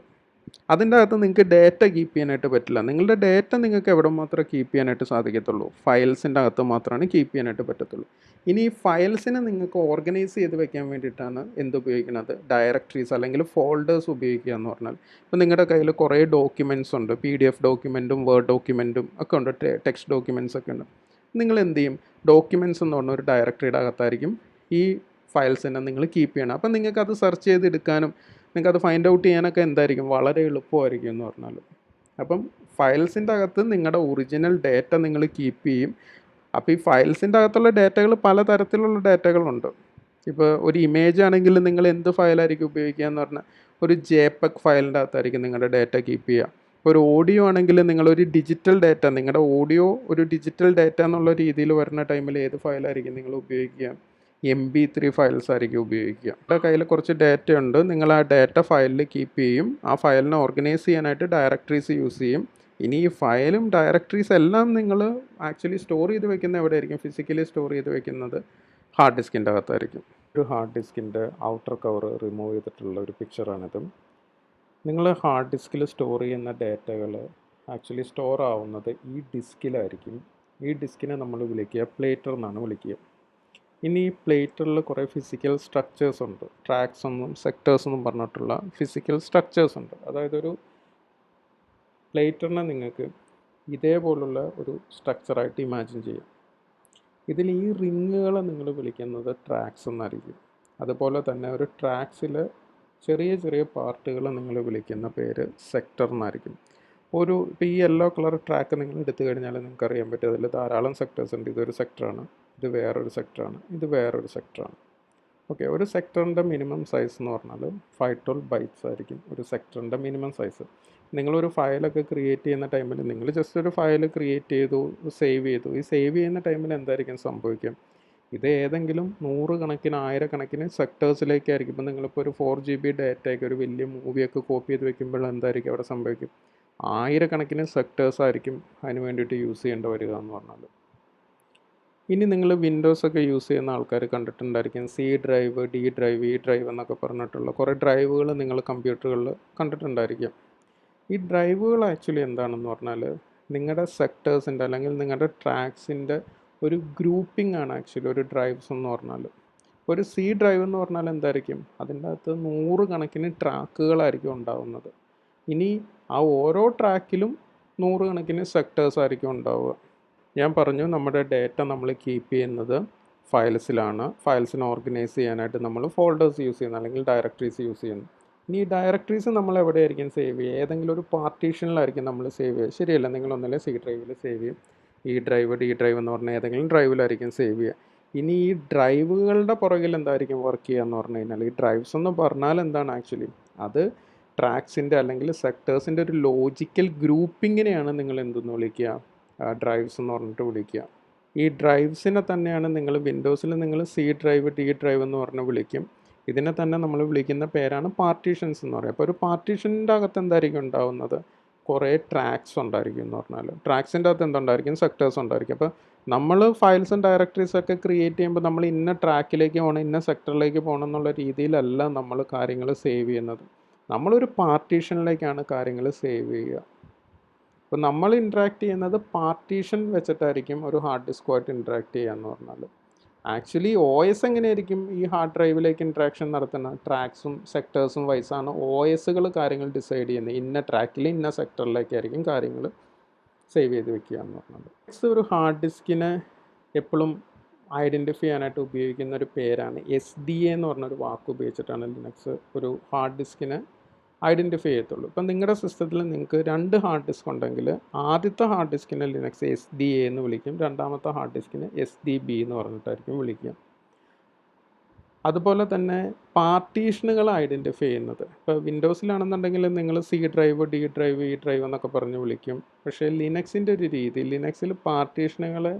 അതിൻ്റെ അകത്ത് നിങ്ങൾക്ക് ഡാറ്റ കീപ്പ് ചെയ്യാനായിട്ട് പറ്റില്ല. നിങ്ങളുടെ ഡാറ്റ നിങ്ങൾക്ക് എവിടെ മാത്രമേ കീപ്പ് ചെയ്യാനായിട്ട് സാധിക്കത്തുള്ളൂ, ഫയൽസിൻ്റെ അകത്ത് മാത്രമാണ് കീപ്പ് ചെയ്യാനായിട്ട് പറ്റത്തുള്ളൂ. ഇനി ഈ ഫയൽസിനെ നിങ്ങൾക്ക് ഓർഗനൈസ് ചെയ്ത് വെക്കാൻ വേണ്ടിയിട്ടാണ് എന്തുപയോഗിക്കുന്നത്, ഡയറക്ടറീസ് അല്ലെങ്കിൽ ഫോൾഡേഴ്സ് ഉപയോഗിക്കുക എന്ന് പറഞ്ഞാൽ. ഇപ്പോൾ നിങ്ങളുടെ കയ്യിൽ കുറേ ഡോക്യുമെൻറ്റ്സ് ഉണ്ട്, PDF ഡോക്യുമെൻറ്റും വേർഡ് ഡോക്യുമെൻറ്റും ഒക്കെ ഉണ്ട്, ടെക്സ്റ്റ് ഡോക്യുമെൻറ്റ്സ് ഒക്കെ ഉണ്ട്. നിങ്ങൾ എന്ത് ചെയ്യും, ഡോക്യുമെൻറ്റ്സ് എന്ന് പറഞ്ഞ ഒരു ഡയറക്ടറിയുടെ അകത്തായിരിക്കും ഈ ഫയൽസിനെ നിങ്ങൾ കീപ്പ് ചെയ്യണം. അപ്പം നിങ്ങൾക്കത് സെർച്ച് ചെയ്തെടുക്കാനും നിങ്ങൾക്കത് ഫൈൻഡ് ഔട്ട് ചെയ്യാനൊക്കെ എന്തായിരിക്കും, വളരെ എളുപ്പമായിരിക്കും എന്ന് പറഞ്ഞാൽ. അപ്പം ഫയൽസിൻ്റെ അകത്ത് നിങ്ങളുടെ ഒറിജിനൽ ഡാറ്റ നിങ്ങൾ കീപ്പ് ചെയ്യും. അപ്പോൾ ഈ ഫയൽസിൻ്റെ അകത്തുള്ള ഡാറ്റകൾ പലതരത്തിലുള്ള ഡാറ്റകളുണ്ട്. ഇപ്പോൾ ഒരു ഇമേജ് ആണെങ്കിൽ നിങ്ങൾ എന്ത് ഫയലായിരിക്കും ഉപയോഗിക്കുക എന്ന് പറഞ്ഞാൽ ഒരു JPEG ഫയലിൻ്റെ അകത്തായിരിക്കും നിങ്ങളുടെ ഡാറ്റ കീപ്പ് ചെയ്യുക. ഒരു ഓഡിയോ ആണെങ്കിൽ നിങ്ങളൊരു ഡിജിറ്റൽ ഡാറ്റ, നിങ്ങളുടെ ഓഡിയോ ഒരു ഡിജിറ്റൽ ഡാറ്റ എന്നുള്ള രീതിയിൽ വരുന്ന ടൈമിൽ ഏത് ഫയലായിരിക്കും നിങ്ങൾ ഉപയോഗിക്കുക, MP3 ഫയൽസ് ആയിരിക്കും ഉപയോഗിക്കുക. നിങ്ങളുടെ കയ്യിൽ കുറച്ച് ഡാറ്റ ഉണ്ട്, നിങ്ങൾ ആ ഡാറ്റ ഫയലിൽ കീപ്പ് ചെയ്യും. ആ ഫയലിനെ ഓർഗനൈസ് ചെയ്യാനായിട്ട് ഡയറക്ടറീസ് യൂസ് ചെയ്യും. ഇനി ഈ ഫയലും ഡയറക്ടറീസ് എല്ലാം നിങ്ങൾ ആക്ച്വലി സ്റ്റോർ ചെയ്ത് വെക്കുന്ന എവിടെയായിരിക്കും, ഫിസിക്കലി സ്റ്റോർ ചെയ്ത് വെക്കുന്നത് ഹാർഡ് ഡിസ്കിൻ്റെ അകത്തായിരിക്കും. ഒരു ഹാർഡ് ഡിസ്കിൻ്റെ ഔട്ടർ കവർ റിമൂവ് ചെയ്തിട്ടുള്ള ഒരു പിക്ചറാണിത്. നിങ്ങൾ ഹാർഡ് ഡിസ്കിൽ സ്റ്റോർ ചെയ്യുന്ന ഡേറ്റകൾ ആക്ച്വലി സ്റ്റോർ ആവുന്നത് ഈ ഡിസ്കിലായിരിക്കും. ഈ ഡിസ്കിനെ നമ്മൾ വിളിക്കുക പ്ലേറ്റർ എന്നാണ് വിളിക്കുക. ഇനി ഈ പ്ലേറ്ററിൽ കുറേ ഫിസിക്കൽ സ്ട്രക്ചേഴ്സ് ഉണ്ട്. ട്രാക്സ് എന്നും സെക്ടേഴ്സ് എന്നും പറഞ്ഞിട്ടുള്ള ഫിസിക്കൽ സ്ട്രക്ചേഴ്സ് ഉണ്ട്. അതായത് ഒരു പ്ലേറ്ററിനെ നിങ്ങൾക്ക് ഇതേപോലുള്ള ഒരു സ്ട്രക്ചറായിട്ട് ഇമാജിൻ ചെയ്യാം. ഇതിൽ ഈ റിങ്ങുകളെ നിങ്ങൾ വിളിക്കുന്നത് ട്രാക്സ് എന്നായിരിക്കും. അതുപോലെ തന്നെ ഒരു ട്രാക്സിൽ ചെറിയ ചെറിയ പാർട്ടുകൾ നിങ്ങൾ വിളിക്കുന്ന പേര് സെക്ടർ എന്നായിരിക്കും. ഇപ്പോൾ ഈ യെല്ലോ കളർ ട്രാക്ക് നിങ്ങൾ എടുത്തു കഴിഞ്ഞാൽ നിങ്ങൾക്ക് അറിയാൻ പറ്റും അതിൽ ധാരാളം സെക്ടേഴ്സ് ഉണ്ട്. ഇതൊരു സെക്ടറാണ്, ഇത് വേറൊരു സെക്ടറാണ്, ഇത് വേറൊരു സെക്ടറാണ്. ഓക്കെ, ഒരു സെക്ടറിൻ്റെ മിനിമം സൈസ് എന്ന് പറഞ്ഞാൽ 512 ബൈറ്റ്സ് ആയിരിക്കും ഒരു സെക്ടറിൻ്റെ മിനിമം സൈസ്. നിങ്ങളൊരു ഫയലൊക്കെ ക്രിയേറ്റ് ചെയ്യുന്ന ടൈമിൽ നിങ്ങൾ ജസ്റ്റ് ഒരു ഫയൽ ക്രിയേറ്റ് ചെയ്തു, സേവ് ചെയ്തു. ഈ സേവ് ചെയ്യുന്ന ടൈമിൽ എന്തായിരിക്കും സംഭവിക്കുക? ഇത് ഏതെങ്കിലും 100 കണക്കിന് 1000 കണക്കിന് സെക്ടേഴ്സിലേക്കായിരിക്കും. ഇപ്പോൾ നിങ്ങളിപ്പോൾ ഒരു 4 GB ഡാറ്റയൊക്കെ ഒരു വലിയ മൂവിയൊക്കെ കോപ്പി ചെയ്ത് വെക്കുമ്പോൾ എന്തായിരിക്കും അവിടെ സംഭവിക്കും? 1000 കണക്കിന് സെക്ടേഴ്സ് ആയിരിക്കും അതിന് വേണ്ടിയിട്ട് യൂസ് ചെയ്യേണ്ടി വരിക എന്ന് പറഞ്ഞാൽ. ഇനി നിങ്ങൾ വിൻഡോസൊക്കെ യൂസ് ചെയ്യുന്ന ആൾക്കാർ കണ്ടിട്ടുണ്ടായിരിക്കും C drive, D drive, E drive എന്നൊക്കെ പറഞ്ഞിട്ടുള്ള കുറേ ഡ്രൈവുകൾ നിങ്ങൾ കമ്പ്യൂട്ടറുകളിൽ കണ്ടിട്ടുണ്ടായിരിക്കും. ഈ ഡ്രൈവുകൾ ആക്ച്വലി എന്താണെന്ന് പറഞ്ഞാൽ നിങ്ങളുടെ സെക്ടേഴ്സിൻ്റെ അല്ലെങ്കിൽ നിങ്ങളുടെ ട്രാക്സിൻ്റെ ഒരു ഗ്രൂപ്പിംഗ് ആണ് ആക്ച്വലി ഒരു ഡ്രൈവ്സ് എന്ന് പറഞ്ഞാൽ. ഒരു C ഡ്രൈവ് എന്ന് പറഞ്ഞാൽ എന്തായിരിക്കും? അതിൻ്റെ അകത്ത് 100 കണക്കിന് ട്രാക്കുകളായിരിക്കും ഉണ്ടാവുന്നത്. ഇനി ആ ഓരോ ട്രാക്കിലും 100 കണക്കിന് സെക്ടേഴ്സ് ആയിരിക്കും ഉണ്ടാവുക. ഞാൻ പറഞ്ഞു നമ്മുടെ ഡേറ്റ നമ്മൾ കീപ്പ് ചെയ്യുന്നത് ഫയൽസിലാണ്. ഫയൽസിനെ ഓർഗനൈസ് ചെയ്യാനായിട്ട് നമ്മൾ ഫോൾഡേഴ്സ് യൂസ് ചെയ്യുന്നു അല്ലെങ്കിൽ ഡയറക്ടറീസ് യൂസ് ചെയ്യുന്നു. ഇനി ഈ ഡയറക്ടറീസ് നമ്മൾ എവിടെയായിരിക്കും സേവ് ചെയ്യുക? ഏതെങ്കിലും ഒരു പാർട്ടീഷനിലായിരിക്കും നമ്മൾ സേവ് ചെയ്യുക. ശരിയല്ല, നിങ്ങളൊന്നിലെ C ഡ്രൈവിൽ സേവ് ചെയ്യും. ഈ ഡ്രൈവ്, D ഡ്രൈവ് എന്ന് പറഞ്ഞാൽ ഏതെങ്കിലും ഡ്രൈവിലായിരിക്കും സേവ് ചെയ്യുക. ഇനി ഈ ഡ്രൈവുകളുടെ പുറകിൽ എന്തായിരിക്കും വർക്ക് ചെയ്യുക എന്ന് പറഞ്ഞു കഴിഞ്ഞാൽ, ഈ ഡ്രൈവ്സ് എന്ന് പറഞ്ഞാൽ എന്താണ് ആക്ച്വലി? അത് ട്രാക്സിൻ്റെ അല്ലെങ്കിൽ സെക്ടേഴ്സിൻ്റെ ഒരു ലോജിക്കൽ ഗ്രൂപ്പിങ്ങിനെയാണ് നിങ്ങൾ എന്തെന്ന് വിളിക്കുക? ഡ്രൈവ്സ് എന്ന് പറഞ്ഞിട്ട് വിളിക്കുക. ഈ ഡ്രൈവ്സിനെ തന്നെയാണ് നിങ്ങൾ വിൻഡോസിൽ നിങ്ങൾ C ഡ്രൈവ്, D ഡ്രൈവ് എന്ന് പറഞ്ഞ് വിളിക്കും. ഇതിനെ തന്നെ നമ്മൾ വിളിക്കുന്ന പേരാണ് പാർട്ടീഷൻസ് എന്ന് പറയുക. അപ്പോൾ ഒരു പാർട്ടീഷൻ്റെ അകത്ത് എന്തായിരിക്കും ഉണ്ടാവുന്നത്? കുറേ ട്രാക്സ് ഉണ്ടായിരിക്കും എന്ന് പറഞ്ഞാൽ. ട്രാക്സിൻ്റെ അകത്ത് എന്തുണ്ടായിരിക്കും? സെക്ടേഴ്സ് ഉണ്ടായിരിക്കും. അപ്പോൾ നമ്മൾ ഫയൽസും ഡയറക്ടറീസൊക്കെ ക്രിയേറ്റ് ചെയ്യുമ്പോൾ നമ്മൾ ഇന്ന ട്രാക്കിലേക്ക് പോകണം, ഇന്ന സെക്ടറിലേക്ക് പോകണം എന്നുള്ള രീതിയിലല്ല നമ്മൾ കാര്യങ്ങൾ സേവ് ചെയ്യുന്നത്. നമ്മളൊരു പാർട്ടീഷനിലേക്കാണ് കാര്യങ്ങൾ സേവ് ചെയ്യുക. അപ്പോൾ നമ്മൾ ഇൻട്രാക്ട് ചെയ്യുന്നത് പാർട്ടീഷൻ വെച്ചിട്ടായിരിക്കും ഒരു ഹാർഡ് ഡിസ്കുമായിട്ട് ഇൻട്രാക്ട് ചെയ്യുക എന്ന് പറഞ്ഞാൽ. ആക്ച്വലി OS എങ്ങനെയായിരിക്കും ഈ ഹാർഡ് ഡ്രൈവിലേക്ക് ഇൻട്രാക്ഷൻ നടത്തുന്നത്? ട്രാക്സും സെക്ടേഴ്സും വൈസാണ് OSകൾ കാര്യങ്ങൾ ഡിസൈഡ് ചെയ്യുന്നത്. ഇന്ന ട്രാക്കിൽ ഇന്ന സെക്ടറിലേക്കായിരിക്കും കാര്യങ്ങൾ സേവ് ചെയ്ത് വെക്കുക എന്ന് പറഞ്ഞത്. ഒരു ഹാർഡ് ഡിസ്കിനെ എപ്പോഴും ഐഡൻറ്റിഫൈ ചെയ്യാനായിട്ട് ഉപയോഗിക്കുന്ന ഒരു പേരാണ് SDA എന്ന് പറഞ്ഞൊരു വാക്ക് ഉപയോഗിച്ചിട്ടാണ് ലിനക്സ് ഒരു ഹാർഡ് ഡിസ്കിനെ ഐഡൻറ്റിഫൈ ചെയ്യത്തുള്ളൂ. ഇപ്പം നിങ്ങളുടെ സിസ്റ്റത്തിൽ നിങ്ങൾക്ക് 2 ഹാർഡ് ഡിസ്ക് ഉണ്ടെങ്കിൽ ആദ്യത്തെ ഹാർഡ് ഡിസ്കിനെ ലിനക്സ് SDA എന്ന് വിളിക്കും, രണ്ടാമത്തെ ഹാർഡ് ഡിസ്കിന് SDB എന്ന് പറഞ്ഞിട്ടായിരിക്കും വിളിക്കുക. അതുപോലെ തന്നെ പാർട്ടീഷനുകൾ ഐഡൻറ്റിഫൈ ചെയ്യുന്നത്, ഇപ്പോൾ വിൻഡോസിലാണെന്നുണ്ടെങ്കിൽ നിങ്ങൾ C drive, D drive, E drive എന്നൊക്കെ പറഞ്ഞ് വിളിക്കും. പക്ഷേ ലിനക്സിൻ്റെ ഒരു രീതി, ലിനക്സിൽ പാർട്ടീഷനുകളെ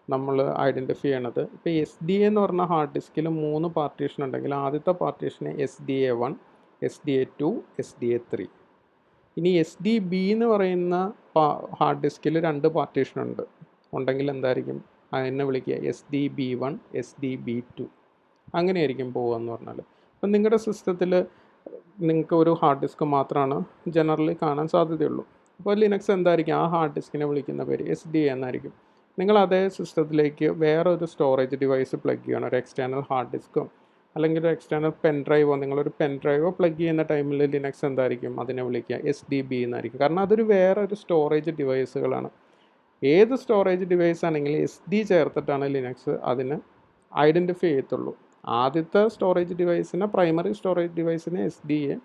നമ്മൾ ഐഡൻറ്റിഫൈ ചെയ്യണത്, ഇപ്പോൾ SDA എന്ന് പറഞ്ഞ ഹാർഡ് ഡിസ്കിൽ 3 പാർട്ടീഷൻ ഉണ്ടെങ്കിൽ ആദ്യത്തെ പാർട്ടീഷന് SDA1, SDA2, SDA3. ഇനി SDB എന്ന് പറയുന്ന ഹാർഡ് ഡിസ്കിൽ 2 പാർട്ടീഷൻ ഉണ്ടെങ്കിൽ എന്തായിരിക്കും അതിനെ വിളിക്കുക? SDB1, SDB2. അങ്ങനെയായിരിക്കും പോകുകയെന്ന് പറഞ്ഞാൽ. അപ്പം നിങ്ങളുടെ സിസ്റ്റത്തിൽ നിങ്ങൾക്ക് ഒരു ഹാർഡ് ഡിസ്ക് മാത്രമാണ് ജനറലി കാണാൻ സാധ്യതയുള്ളൂ. അപ്പോൾ ലിനക്സ് എന്തായിരിക്കും ആ ഹാർഡ് ഡിസ്കിനെ വിളിക്കുന്ന പേര്? SDA എന്നായിരിക്കും. നിങ്ങൾ അതേ സിസ്റ്റത്തിലേക്ക് വേറെ ഒരു സ്റ്റോറേജ് ഡിവൈസ് പ്ലഗ് ചെയ്യണം, ഒരു എക്സ്റ്റേണൽ ഹാർഡ് ഡിസ്കോ അല്ലെങ്കിൽ ഒരു എക്സ്റ്റേണൽ പെൻ ഡ്രൈവോ, നിങ്ങളൊരു പെൻ ഡ്രൈവോ പ്ലഗ് ചെയ്യുന്ന ടൈമിൽ ലിനക്സ് എന്തായിരിക്കും അതിനെ വിളിക്കുക? SDB എന്നായിരിക്കും. കാരണം അതൊരു വേറെ ഒരു സ്റ്റോറേജ് ഡിവൈസുകളാണ്. ഏത് സ്റ്റോറേജ് ഡിവൈസ് ആണെങ്കിലും SD ചേർത്തിട്ടാണ് ലിനക്സ് അതിന് ഐഡൻറ്റിഫൈ ചെയ്യത്തുള്ളൂ. ആദ്യത്തെ സ്റ്റോറേജ് ഡിവൈസിനെ, പ്രൈമറി സ്റ്റോറേജ് ഡിവൈസിനെ SDA,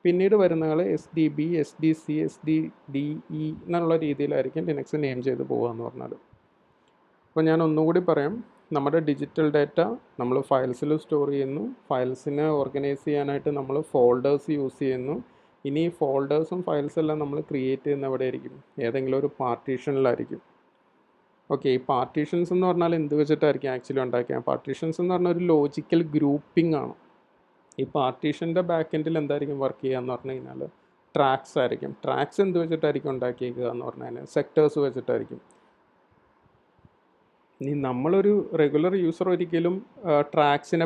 പിന്നീട് വരുന്നകൾ SDB, SDC, SDDE എന്നുള്ള രീതിയിലായിരിക്കും ലിനക്സ് നെയിം ചെയ്ത് പോകുക എന്ന് പറഞ്ഞാൽ. അപ്പോൾ ഞാൻ ഒന്നുകൂടി പറയാം, നമ്മുടെ ഡിജിറ്റൽ ഡാറ്റ നമ്മൾ ഫയൽസിൽ സ്റ്റോർ ചെയ്യുന്നു. ഫയൽസിനെ ഓർഗനൈസ് ചെയ്യാനായിട്ട് നമ്മൾ ഫോൾഡേഴ്സ് യൂസ് ചെയ്യുന്നു. ഇനി ഫോൾഡേഴ്സും ഫയൽസെല്ലാം നമ്മൾ ക്രിയേറ്റ് ചെയ്യുന്ന എവിടെ ആയിരിക്കും? ഏതെങ്കിലും ഒരു പാർട്ടീഷനിലായിരിക്കും. ഓക്കെ, ഈ പാർട്ടീഷൻസ് എന്ന് പറഞ്ഞാൽ എന്ത് വെച്ചിട്ടായിരിക്കും ആക്ച്വലി ഉണ്ടാക്കിയ? പാർട്ടീഷൻസ് എന്ന് പറഞ്ഞാൽ ഒരു ലോജിക്കൽ ഗ്രൂപ്പിംഗ് ആണ്. ഈ പാർട്ടീഷൻ്റെ ബാക്ക് എൻഡിൽ എന്തായിരിക്കും വർക്ക് ചെയ്യുക എന്ന് പറഞ്ഞു കഴിഞ്ഞാൽ ട്രാക്സ് ആയിരിക്കും. ട്രാക്സ് എന്ത് വെച്ചിട്ടായിരിക്കും ഉണ്ടാക്കിയേക്കുക എന്ന് പറഞ്ഞു കഴിഞ്ഞാൽ സെക്ടേഴ്സ് വെച്ചിട്ടായിരിക്കും. ഇനി നമ്മളൊരു റെഗുലർ യൂസർ ഒരിക്കലും ട്രാക്സിനെ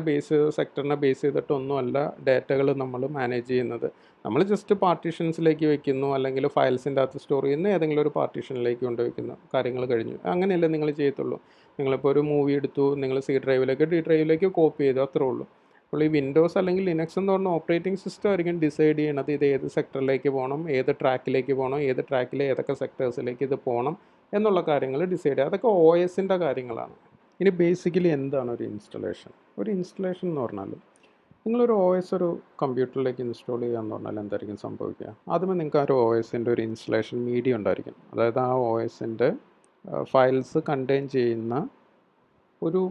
സെക്ടറിനെ ബേസ് ചെയ്തിട്ടൊന്നുമല്ല ഡാറ്റകൾ നമ്മൾ മാനേജ് ചെയ്യുന്നത്. നമ്മൾ ജസ്റ്റ് പാർട്ടീഷൻസിലേക്ക് വെക്കുന്നു, അല്ലെങ്കിൽ ഫയൽസിൻ്റെ അകത്ത് സ്റ്റോർ ചെയ്യുന്ന ഏതെങ്കിലും ഒരു പാർട്ടീഷനിലേക്ക് കൊണ്ടുവയ്ക്കുന്നു, കാര്യങ്ങൾ കഴിഞ്ഞു. അങ്ങനെയല്ലേ നിങ്ങൾ ചെയ്യത്തുള്ളൂ. നിങ്ങളിപ്പോൾ ഒരു മൂവി എടുത്തു, നിങ്ങൾ സി ഡ്രൈവിലേക്ക് ഡി ഡ്രൈവിലേക്ക് കോപ്പി ചെയ്തു, അത്രേ ഉള്ളൂ. അപ്പോൾ ഈ വിൻഡോസ് അല്ലെങ്കിൽ ലിനക്സ് എന്ന് പറഞ്ഞ ഓപ്പറേറ്റിംഗ് സിസ്റ്റം ആയിരിക്കും ഡിസൈഡ് ചെയ്യണത് ഇത് ഏത് സെക്ടറിലേക്ക് പോകണം, ഏത് ട്രാക്കിലേക്ക് പോകണം, ഏത് ട്രാക്കിലെ ഏതൊക്കെ സെക്ടേഴ്സിലേക്ക് ഇത് പോകണം എന്നുള്ള കാര്യങ്ങൾ ഡിസൈഡ് ചെയ്യുക. അതൊക്കെ ഒ എസിൻ്റെ കാര്യങ്ങളാണ്. ഇനി ബേസിക്കലി എന്താണ് ഒരു ഇൻസ്റ്റലേഷൻ? ഒരു ഇൻസ്റ്റലേഷൻ എന്ന് പറഞ്ഞാൽ നിങ്ങളൊരു ഒ എസ് ഒരു കമ്പ്യൂട്ടറിലേക്ക് ഇൻസ്റ്റാൾ ചെയ്യുക എന്ന് പറഞ്ഞാൽ എന്തായിരിക്കും സംഭവിക്കുക? ആദ്യമേ നിങ്ങൾക്ക് ആ ഒരു ഒ എസിൻ്റെ ഒരു ഇൻസ്റ്റലേഷൻ മീഡിയ ഉണ്ടായിരിക്കും. അതായത് ആ ഒ എസിൻ്റെ ഫയൽസ് കണ്ടെയ്ൻ ചെയ്യുന്ന ഒരു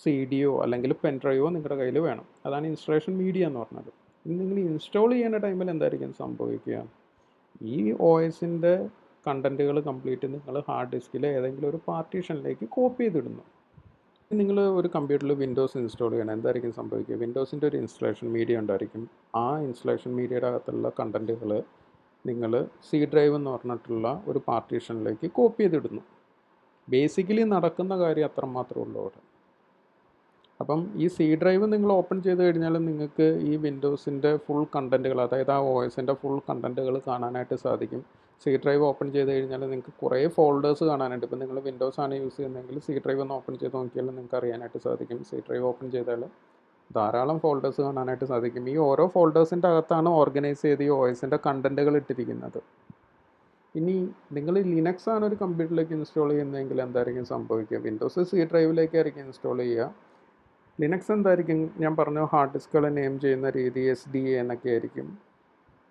സി ഡിയോ അല്ലെങ്കിൽ പെൻ ഡ്രൈവോ നിങ്ങളുടെ കയ്യിൽ വേണം. അതാണ് ഇൻസ്റ്റലേഷൻ മീഡിയ എന്ന് പറഞ്ഞത്. ഇനി നിങ്ങൾ ഇൻസ്റ്റാൾ ചെയ്യുന്ന ടൈമിൽ എന്തായിരിക്കും സംഭവിക്കുക? ഈ ഒ എസിൻ്റെ കണ്ടൻറ്റുകൾ കംപ്ലീറ്റ് നിങ്ങൾ ഹാർഡ് ഡിസ്കിൽ ഏതെങ്കിലും ഒരു പാർട്ടീഷനിലേക്ക് കോപ്പി ചെയ്തിടുന്നു. നിങ്ങൾ ഒരു കമ്പ്യൂട്ടറിൽ വിൻഡോസ് ഇൻസ്റ്റാൾ ചെയ്യണം, എന്തായിരിക്കും സംഭവിക്കുക? വിൻഡോസിൻ്റെ ഒരു ഇൻസ്റ്റലേഷൻ മീഡിയ ഉണ്ടായിരിക്കും. ആ ഇൻസ്റ്റലേഷൻ മീഡിയയുടെ അകത്തുള്ള കണ്ടൻറ്റുകൾ നിങ്ങൾ സി ഡ്രൈവ് എന്ന് പറഞ്ഞിട്ടുള്ള ഒരു പാർട്ടീഷനിലേക്ക് കോപ്പി ചെയ്തിടുന്നു. ബേസിക്കലി നടക്കുന്ന കാര്യം അത്രമാത്രമേ ഉള്ളൂ അവിടെ. അപ്പം ഈ സി ഡ്രൈവ് നിങ്ങൾ ഓപ്പൺ ചെയ്ത് കഴിഞ്ഞാൽ നിങ്ങൾക്ക് ഈ വിൻഡോസിൻ്റെ ഫുൾ കണ്ടൻറ്റുകൾ, അതായത് ആ ഒ എസിൻ്റെ ഫുൾ കണ്ടൻറ്റുകൾ കാണാനായിട്ട് സാധിക്കും. സി ഡ്രൈവ് ഓപ്പൺ ചെയ്ത് കഴിഞ്ഞാൽ നിങ്ങൾക്ക് കുറേ ഫോൾഡേഴ്സ് കാണാനായിട്ട്, ഇപ്പോൾ നിങ്ങൾ വിൻഡോസ് ആണ് യൂസ് ചെയ്യുന്നതെങ്കിൽ സി ഡ്രൈവ് ഒന്ന് ഓപ്പൺ ചെയ്ത് നോക്കിയാൽ നിങ്ങൾക്ക് അറിയാനായിട്ട് സാധിക്കും. സി ഡ്രൈവ് ഓപ്പൺ ചെയ്താൽ ധാരാളം ഫോൾഡേഴ്സ് കാണാനായിട്ട് സാധിക്കും. ഈ ഓരോ ഫോൾഡേഴ്സിൻ്റെ അകത്താണ് ഓർഗനൈസ് ചെയ്ത് ഈ ഒ എസിൻ്റെ കണ്ടൻറ്റുകൾ ഇട്ടിരിക്കുന്നത്. ഇനി നിങ്ങൾ ലിനക്സ് ആണ് ഒരു കമ്പ്യൂട്ടറിലേക്ക് ഇൻസ്റ്റാൾ ചെയ്യുന്നതെങ്കിൽ എന്തായിരിക്കും സംഭവിക്കുക? വിൻഡോസ് സി ഡ്രൈവിലേക്കായിരിക്കും ഇൻസ്റ്റാൾ ചെയ്യുക. ലിനക്സ് എന്തായിരിക്കും? ഞാൻ പറഞ്ഞു ഹാർഡ് ഡിസ്കുകൾ നെയിം ചെയ്യുന്ന രീതി SDA എന്നൊക്കെ ആയിരിക്കും.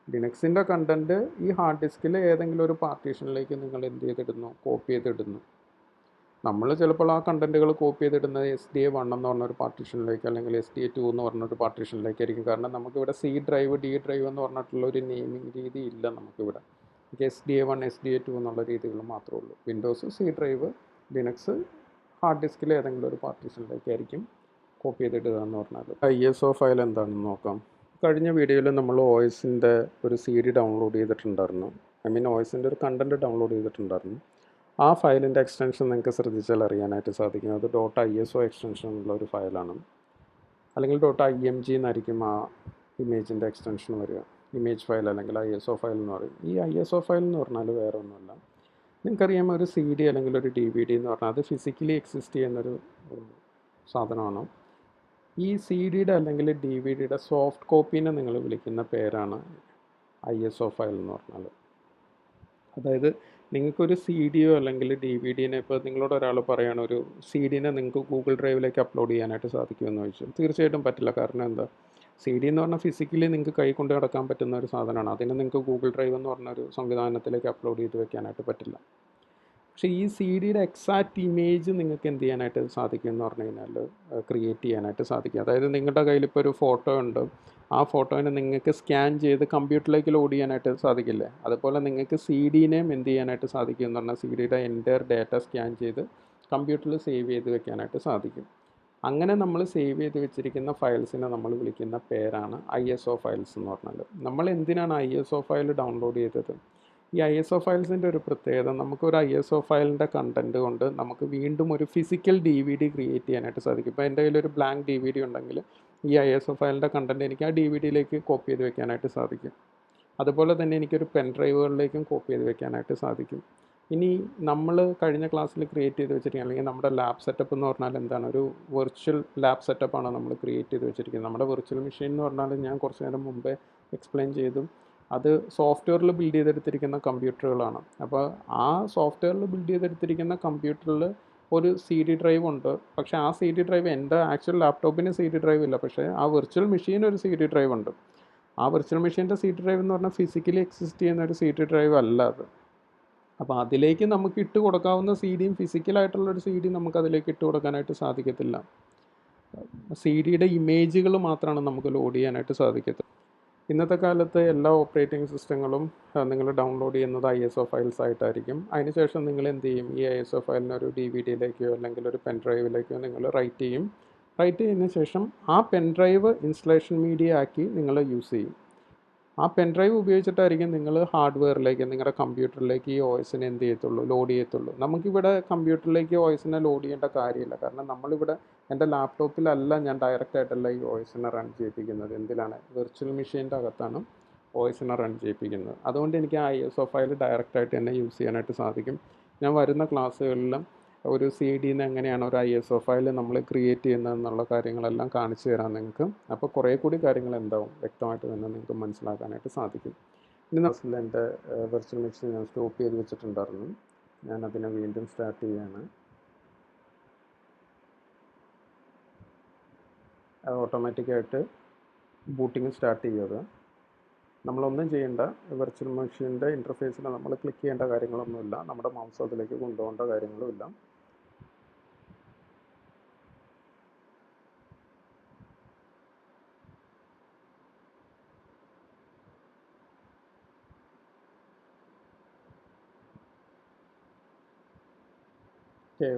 ലിനക്സിൻ്റെ കണ്ടൻറ്റ് ഈ ഹാർഡ് ഡിസ്കിൽ ഏതെങ്കിലും ഒരു പാർട്ടീഷനിലേക്ക് നിങ്ങൾ എന്ത് ചെയ്തിടുന്നു? കോപ്പി ചെയ്തിടുന്നു. നമ്മൾ ചിലപ്പോൾ ആ കണ്ടൻറ്റുകൾ കോപ്പി ചെയ്തിടുന്നത് SDA1 എന്ന് പറഞ്ഞൊരു പാർട്ടീഷനിലേക്ക് അല്ലെങ്കിൽ SDA2 എന്ന് പറഞ്ഞൊരു പാർട്ടീഷനിലേക്കായിരിക്കും. കാരണം നമുക്കിവിടെ സി ഡ്രൈവ് ഡി ഡ്രൈവ് എന്ന് പറഞ്ഞിട്ടുള്ള ഒരു നെയിമിംഗ് രീതി ഇല്ല നമുക്കിവിടെ. SDA1 SDA2 എന്നുള്ള രീതികൾ മാത്രമേ ഉള്ളൂ. Windows C drive, Linux hard ഡിസ്കിൽ ഏതെങ്കിലും ഒരു പാർട്ടീഷനിലേക്കായിരിക്കും കോപ്പി ചെയ്തിടുക എന്ന് പറഞ്ഞാൽ. ISO ഫയൽ എന്താണെന്ന് നോക്കാം. കഴിഞ്ഞ വീഡിയോയിൽ നമ്മൾ ഒ എസിൻ്റെ ഒരു CD ഡൗൺലോഡ് ചെയ്തിട്ടുണ്ടായിരുന്നു. ഒ എസിൻ്റെ ഒരു കണ്ടൻറ്റ് ഡൗൺലോഡ് ചെയ്തിട്ടുണ്ടായിരുന്നു. ആ ഫയലിൻ്റെ എക്സ്റ്റൻഷൻ നിങ്ങൾക്ക് ശ്രദ്ധിച്ചാൽ അറിയാനായിട്ട് സാധിക്കും. അത് .ISO എക്സ്റ്റൻഷൻ ഉള്ള ഒരു ഫയലാണ്. അല്ലെങ്കിൽ .img എന്നായിരിക്കും ആ ഇമേജിൻ്റെ എക്സ്റ്റൻഷൻ വരിക. ഇമേജ് ഫയൽ അല്ലെങ്കിൽ ISO ഫയൽ എന്ന് പറയും. ഈ ISO ഫയൽ എന്ന് പറഞ്ഞാൽ വേറെ ഒന്നുമല്ല. നിങ്ങൾക്കറിയാം ഒരു CD അല്ലെങ്കിൽ ഒരു DVD എന്ന് പറഞ്ഞാൽ അത് ഫിസിക്കലി എക്സിസ്റ്റ് ചെയ്യുന്നൊരു സാധനമാണ്. ഈ CDയുടെ അല്ലെങ്കിൽ DVDയുടെ സോഫ്റ്റ് കോപ്പീനെ നിങ്ങൾ വിളിക്കുന്ന പേരാണ് ISO ഫയൽ എന്ന് പറഞ്ഞാൽ. അതായത് നിങ്ങൾക്കൊരു CDയോ അല്ലെങ്കിൽ DVDനെ, ഇപ്പോൾ നിങ്ങളോട് ഒരാൾ പറയുകയാണ് ഒരു CDനെ നിങ്ങൾക്ക് ഗൂഗിൾ ഡ്രൈവിലേക്ക് അപ്ലോഡ് ചെയ്യാനായിട്ട് സാധിക്കുമെന്ന് ചോദിച്ചു. തീർച്ചയായിട്ടും പറ്റില്ല. കാരണം എന്താ? CD എന്ന് പറഞ്ഞാൽ ഫിസിക്കലി നിങ്ങൾക്ക് കൈ കൊണ്ട് നടക്കാൻ പറ്റുന്ന ഒരു സാധനമാണ്. അതിനെ നിങ്ങൾക്ക് ഗൂഗിൾ ഡ്രൈവ് എന്ന് പറഞ്ഞൊരു സംവിധാനത്തിലേക്ക് അപ്ലോഡ് ചെയ്ത് വെക്കാനായിട്ട് പറ്റില്ല. പക്ഷേ ഈ CDയുടെ എക്സാക്റ്റ് ഇമേജ് നിങ്ങൾക്ക് എന്ത് ചെയ്യാനായിട്ട് സാധിക്കും എന്ന് പറഞ്ഞു കഴിഞ്ഞാൽ ക്രിയേറ്റ് ചെയ്യാനായിട്ട് സാധിക്കും. അതായത് നിങ്ങളുടെ കയ്യിൽ ഇപ്പോൾ ഒരു ഫോട്ടോ ഉണ്ട്, ആ ഫോട്ടോനെ നിങ്ങൾക്ക് സ്കാൻ ചെയ്ത് കമ്പ്യൂട്ടറിലേക്ക് ലോഡ് ചെയ്യാനായിട്ട് സാധിക്കില്ലേ? അതുപോലെ നിങ്ങൾക്ക് CDനെയും എന്ത് ചെയ്യാനായിട്ട് സാധിക്കും എന്ന് പറഞ്ഞാൽ CDയുടെ എൻ്റയർ ഡാറ്റ സ്കാൻ ചെയ്ത് കമ്പ്യൂട്ടറിൽ സേവ് ചെയ്ത് വെക്കാനായിട്ട് സാധിക്കും. അങ്ങനെ നമ്മൾ സേവ് ചെയ്ത് വെച്ചിരിക്കുന്ന ഫയൽസിനെ നമ്മൾ വിളിക്കുന്ന പേരാണ് ISO ഫയൽസ് എന്ന് പറഞ്ഞാൽ. നമ്മൾ എന്തിനാണ് ISO ഫയൽ ഡൗൺലോഡ് ചെയ്തത്? ഈ ISO ഫയൽസിൻ്റെ ഒരു പ്രത്യേകത, നമുക്കൊരു ISO ഫയലിൻ്റെ കണ്ടൻറ്റ് കൊണ്ട് നമുക്ക് വീണ്ടും ഒരു ഫിസിക്കൽ DVD ക്രിയേറ്റ് ചെയ്യാനായിട്ട് സാധിക്കും. ഇപ്പോൾ എൻ്റെ കയ്യിലൊരു ബ്ലാങ്ക് DVD ഉണ്ടെങ്കിൽ ഈ ISO ഫയലിൻ്റെ കണ്ടൻറ്റ് എനിക്ക് ആ DVDയിലേക്ക് കോപ്പി ചെയ്ത് വെക്കാനായിട്ട് സാധിക്കും. അതുപോലെ തന്നെ എനിക്കൊരു പെൻ ഡ്രൈവുകളിലേക്കും കോപ്പി ചെയ്ത് വെക്കാനായിട്ട് സാധിക്കും. ഇനി നമ്മൾ കഴിഞ്ഞ ക്ലാസ്സിൽ ക്രിയേറ്റ് ചെയ്ത് വെച്ചിരിക്കുക, അല്ലെങ്കിൽ നമ്മുടെ ലാബ് സെറ്റപ്പ് എന്ന് പറഞ്ഞാൽ എന്താണ്? ഒരു വെർച്വൽ ലാബ് സെറ്റപ്പാണ് നമ്മൾ ക്രിയേറ്റ് ചെയ്ത് വെച്ചിരിക്കുന്നത്. നമ്മുടെ വെർച്വൽ മെഷീൻ എന്ന് പറഞ്ഞാൽ ഞാൻ കുറച്ച് നേരം മുമ്പേ എക്സ്പ്ലെയിൻ ചെയ്തു. അത് സോഫ്റ്റ്വെയറിൽ ബിൽഡ് ചെയ്തെടുത്തിരിക്കുന്ന കമ്പ്യൂട്ടറുകളാണ്. അപ്പോൾ ആ സോഫ്റ്റ്വെയറിൽ ബിൽഡ് ചെയ്തെടുത്തിരിക്കുന്ന കമ്പ്യൂട്ടറിൽ ഒരു CD ഡ്രൈവ് ഉണ്ട്. പക്ഷേ ആ CD ഡ്രൈവ് എൻ്റെ ആക്ച്വൽ ലാപ്ടോപ്പിന് CD ഡ്രൈവ് ഇല്ല. പക്ഷേ ആ വെർച്വൽ മെഷീൻ ഒരു CD ഡ്രൈവ് ഉണ്ട്. ആ വെർച്വൽ മെഷീൻ്റെ CD ഡ്രൈവ് എന്ന് പറഞ്ഞാൽ ഫിസിക്കലി എക്സിസ്റ്റ് ചെയ്യുന്ന ഒരു CD ഡ്രൈവ് അല്ല അത്. അപ്പോൾ അതിലേക്ക് നമുക്ക് ഇട്ട് കൊടുക്കാവുന്ന CDയും ഫിസിക്കലായിട്ടുള്ളൊരു CD നമുക്ക് അതിലേക്ക് ഇട്ട് കൊടുക്കാനായിട്ട് സാധിക്കത്തില്ല. CDയുടെ ഇമേജുകൾ മാത്രമാണ് നമുക്ക് ലോഡ് ചെയ്യാനായിട്ട് സാധിക്കത്തുള്ളൂ. ഇന്നത്തെ കാലത്ത് എല്ലാ ഓപ്പറേറ്റിംഗ് സിസ്റ്റങ്ങളും നിങ്ങൾ ഡൗൺലോഡ് ചെയ്യുന്നത് ISO ഫയൽസ് ആയിട്ടായിരിക്കും. അതിനുശേഷം നിങ്ങൾ എന്ത് ചെയ്യും? ഈ ISO ഫയലിനെ ഒരു DVDയിലേക്കോ അല്ലെങ്കിൽ ഒരു പെൻ ഡ്രൈവിലേക്കോ നിങ്ങൾ റൈറ്റ് ചെയ്യും. റൈറ്റ് ചെയ്തതിന് ശേഷം ആ പെൻ ഡ്രൈവ് ഇൻസ്റ്റലേഷൻ മീഡിയ ആക്കി നിങ്ങൾ യൂസ് ചെയ്യും. ആ പെൻ ഡ്രൈവ് ഉപയോഗിച്ചിട്ടായിരിക്കും നിങ്ങൾ ഹാർഡ്വെയറിലേക്ക് നിങ്ങളുടെ കമ്പ്യൂട്ടറിലേക്ക് ഈ OSനെ എന്ത് ചെയ്യത്തുള്ളൂ, ലോഡ് ചെയ്യത്തുള്ളൂ. നമുക്കിവിടെ കമ്പ്യൂട്ടറിലേക്ക് OSനെ ലോഡ് ചെയ്യേണ്ട കാര്യമില്ല. കാരണം നമ്മളിവിടെ എൻ്റെ ലാപ്ടോപ്പിലല്ല ഞാൻ ഡയറക്റ്റായിട്ടല്ല ഈ OSനെ റൺ ചെയ്യിപ്പിക്കുന്നത്. എന്തിലാണ്? വെർച്വൽ മെഷീൻ്റെ അകത്താണ് OSനെ റൺ ചെയ്യിപ്പിക്കുന്നത്. അതുകൊണ്ട് എനിക്ക് ആ ISO ഫയൽ ഡയറക്റ്റായിട്ട് തന്നെ യൂസ് ചെയ്യാനായിട്ട് സാധിക്കും. ഞാൻ വരുന്ന ക്ലാസ്സുകളിലും ഒരു CD-ന്ന് എങ്ങനെയാണ് ഒരു ISO ഫയൽ നമ്മൾ ക്രിയേറ്റ് ചെയ്യുന്നതെന്നുള്ള കാര്യങ്ങളെല്ലാം കാണിച്ചു തരാം നിങ്ങൾക്ക്. അപ്പോൾ കുറേ കൂടി കാര്യങ്ങൾ എന്താവും വ്യക്തമായിട്ട് തന്നെ നിങ്ങൾക്ക് മനസ്സിലാക്കാനായിട്ട് സാധിക്കും. ഇനി ക്ലാസ്സിൽ എൻ്റെ വെർച്വൽ മെഷീൻ ഞാൻ സ്റ്റോപ്പ് ചെയ്ത് വെച്ചിട്ടുണ്ടായിരുന്നു. ഞാനതിനെ വീണ്ടും സ്റ്റാർട്ട് ചെയ്യാണ്. അത് ഓട്ടോമാറ്റിക്കായിട്ട് ബൂട്ടിങ് സ്റ്റാർട്ട് ചെയ്യുക. നമ്മളൊന്നും ചെയ്യേണ്ട. വെർച്വൽ മെഷീൻ്റെ ഇൻ്റർഫേസിൽ നമ്മൾ ക്ലിക്ക് ചെയ്യേണ്ട കാര്യങ്ങളൊന്നുമില്ല. നമ്മുടെ മൗസ് അതിലേക്ക് കൊണ്ടുപോകേണ്ട കാര്യങ്ങളുമില്ല.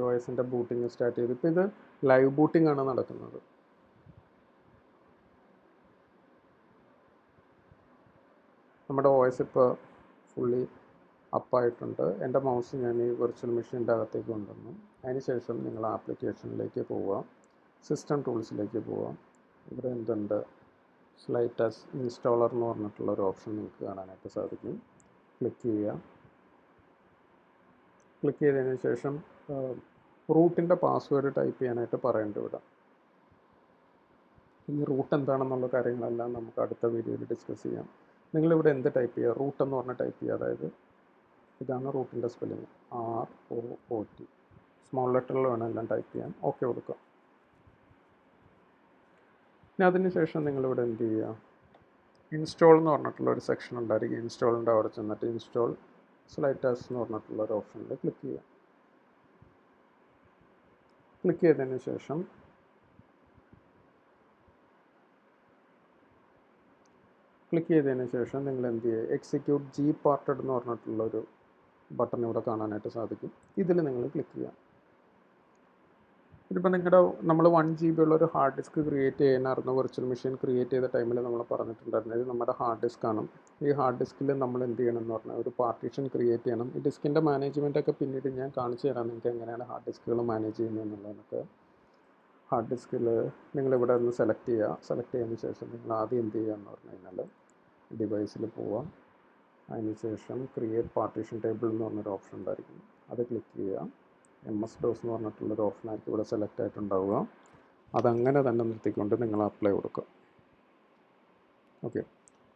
OSൻ്റെ ബൂട്ടിങ് സ്റ്റാർട്ട് ചെയ്തു. ഇപ്പോൾ ഇത് ലൈവ് ബൂട്ടിംഗ് ആണ് നടക്കുന്നത്. നമ്മുടെ OS ഇപ്പോൾ ഫുള്ളി അപ്പായിട്ടുണ്ട്. എൻ്റെ മൗസ് ഞാൻ ഈ വെർച്വൽ മെഷീൻ്റെ അകത്തേക്ക് കൊണ്ടുവന്നു. അതിനുശേഷം നിങ്ങൾ ആപ്ലിക്കേഷനിലേക്ക് പോവുക, സിസ്റ്റം ടൂൾസിലേക്ക് പോവുക. ഇവിടെ എന്തുണ്ട്? സ്ലൈറ്റ് ആസ് ഇൻസ്റ്റാളർ എന്ന് പറഞ്ഞിട്ടുള്ളൊരു ഓപ്ഷൻ നിങ്ങൾക്ക് കാണാനായിട്ട് സാധിക്കും. ക്ലിക്ക് ചെയ്യുക. ക്ലിക്ക് ചെയ്തതിന് ശേഷം റൂട്ടിൻ്റെ പാസ്വേഡ് ടൈപ്പ് ചെയ്യാനായിട്ട് പറയേണ്ടി വിടാം. ഈ റൂട്ട് എന്താണെന്നുള്ള കാര്യങ്ങളെല്ലാം നമുക്ക് അടുത്ത വീഡിയോയിൽ ഡിസ്കസ് ചെയ്യാം. നിങ്ങളിവിടെ എന്ത് ടൈപ്പ് ചെയ്യുക? റൂട്ട് എന്ന് പറഞ്ഞ് ടൈപ്പ് ചെയ്യുക. അതായത് ഇതാണ് റൂട്ടിൻ്റെ സ്പെല്ലിങ്, ROOT. സ്മോൾ ലെറ്ററിൽ വേണം എല്ലാം ടൈപ്പ് ചെയ്യാൻ. ഓക്കെ കൊടുക്കുക. ഇനി അതിന് ശേഷം നിങ്ങളിവിടെ എന്ത് ചെയ്യുക? ഇൻസ്റ്റാൾ എന്ന് പറഞ്ഞിട്ടുള്ളൊരു സെക്ഷൻ ഉണ്ടായിരിക്കും. ഇൻസ്റ്റാളിൻ്റെ അവിടെ ചെന്നിട്ട് ഇൻസ്റ്റാൾ സ്ലൈറ്റ് ആസ് എന്ന് പറഞ്ഞിട്ടുള്ളൊരു ഓപ്ഷനിൽ ക്ലിക്ക് ചെയ്യുക. ക്ലിക്ക് ചെയ്തതിന് ശേഷം നിങ്ങൾ എന്ത് ചെയ്യുക? എക്സിക്യൂട്ട് Gparted എന്ന് പറഞ്ഞിട്ടുള്ളൊരു ബട്ടൺ ഇവിടെ കാണാനായിട്ട് സാധിക്കും. ഇതിൽ നിങ്ങൾ ക്ലിക്ക് ചെയ്യുക. ഇതിപ്പോൾ നമ്മൾ 1 GB ഉള്ളൊരു ഹാർഡ് ഡിസ്ക് ക്രിയേറ്റ് ചെയ്യാനായിരുന്നു വെർച്വൽ മെഷീൻ ക്രിയേറ്റ് ചെയ്ത ടൈമിൽ നമ്മൾ പറഞ്ഞിട്ടുണ്ടായിരുന്നു. ഇത് നമ്മുടെ ഹാർഡ് ഡിസ്ക് ആണ്. ഈ ഹാർഡ് ഡിസ്കിൽ നമ്മൾ എന്ത് ചെയ്യണം എന്ന് പറഞ്ഞാൽ ഒരു പാർട്ടീഷൻ ക്രിയേറ്റ് ചെയ്യണം. ഈ ഡിസ്കിൻ്റെ മാനേജ്മെൻറ്റൊക്കെ പിന്നീട് ഞാൻ കാണിച്ചു തരാം നിങ്ങൾക്ക് എങ്ങനെയാണ് ഹാർഡ് ഡിസ്കുകൾ മാനേജ് ചെയ്യുന്നത് എന്നുള്ളതൊക്കെ. ഹാർഡ് ഡിസ്കിൽ നിങ്ങളിവിടെ ഒന്ന് സെലക്ട് ചെയ്യുക. സെലക്ട് ചെയ്തതിന് ശേഷം നിങ്ങൾ ആദ്യം എന്ത് ചെയ്യുക എന്ന് പറഞ്ഞു കഴിഞ്ഞാൽ ഡിവൈസിൽ പോവുക. അതിനുശേഷം ക്രിയേറ്റ് പാർട്ടീഷൻ ടേബിൾ എന്ന് പറഞ്ഞൊരു ഓപ്ഷൻ ഉണ്ടായിരിക്കും. അത് ക്ലിക്ക് ചെയ്യുക. MS-DOS എന്ന് പറഞ്ഞിട്ടുള്ളൊരു ഓപ്ഷനായിരിക്കും ഇവിടെ സെലക്ട് ആയിട്ടുണ്ടാവുക. അതങ്ങനെ തന്നെ നിർത്തിക്കൊണ്ട് നിങ്ങൾ അപ്ലൈ കൊടുക്കുക. ഓക്കെ.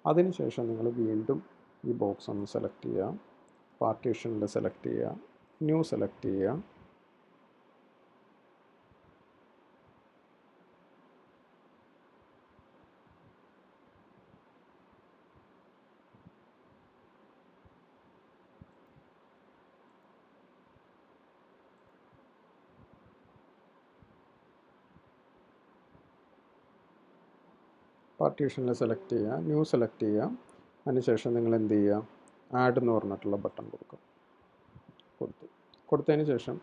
അതിനുശേഷം നിങ്ങൾ വീണ്ടും ഈ ബോക്സ് ഒന്ന് സെലക്ട് ചെയ്യുക. പാർട്ടീഷനിൽ സെലക്ട് ചെയ്യുക. ന്യൂ സെലക്ട് ചെയ്യുക. പാർട്ടീഷനിൽ സെലക്ട് ചെയ്യുക. ന്യൂ സെലക്ട് ചെയ്യുക. അതിനുശേഷം നിങ്ങൾ എന്ത് ചെയ്യുക? ആഡ് എന്ന് പറഞ്ഞിട്ടുള്ള ബട്ടൺ കൊടുക്കുക. കൊടുത്തതിന് ശേഷം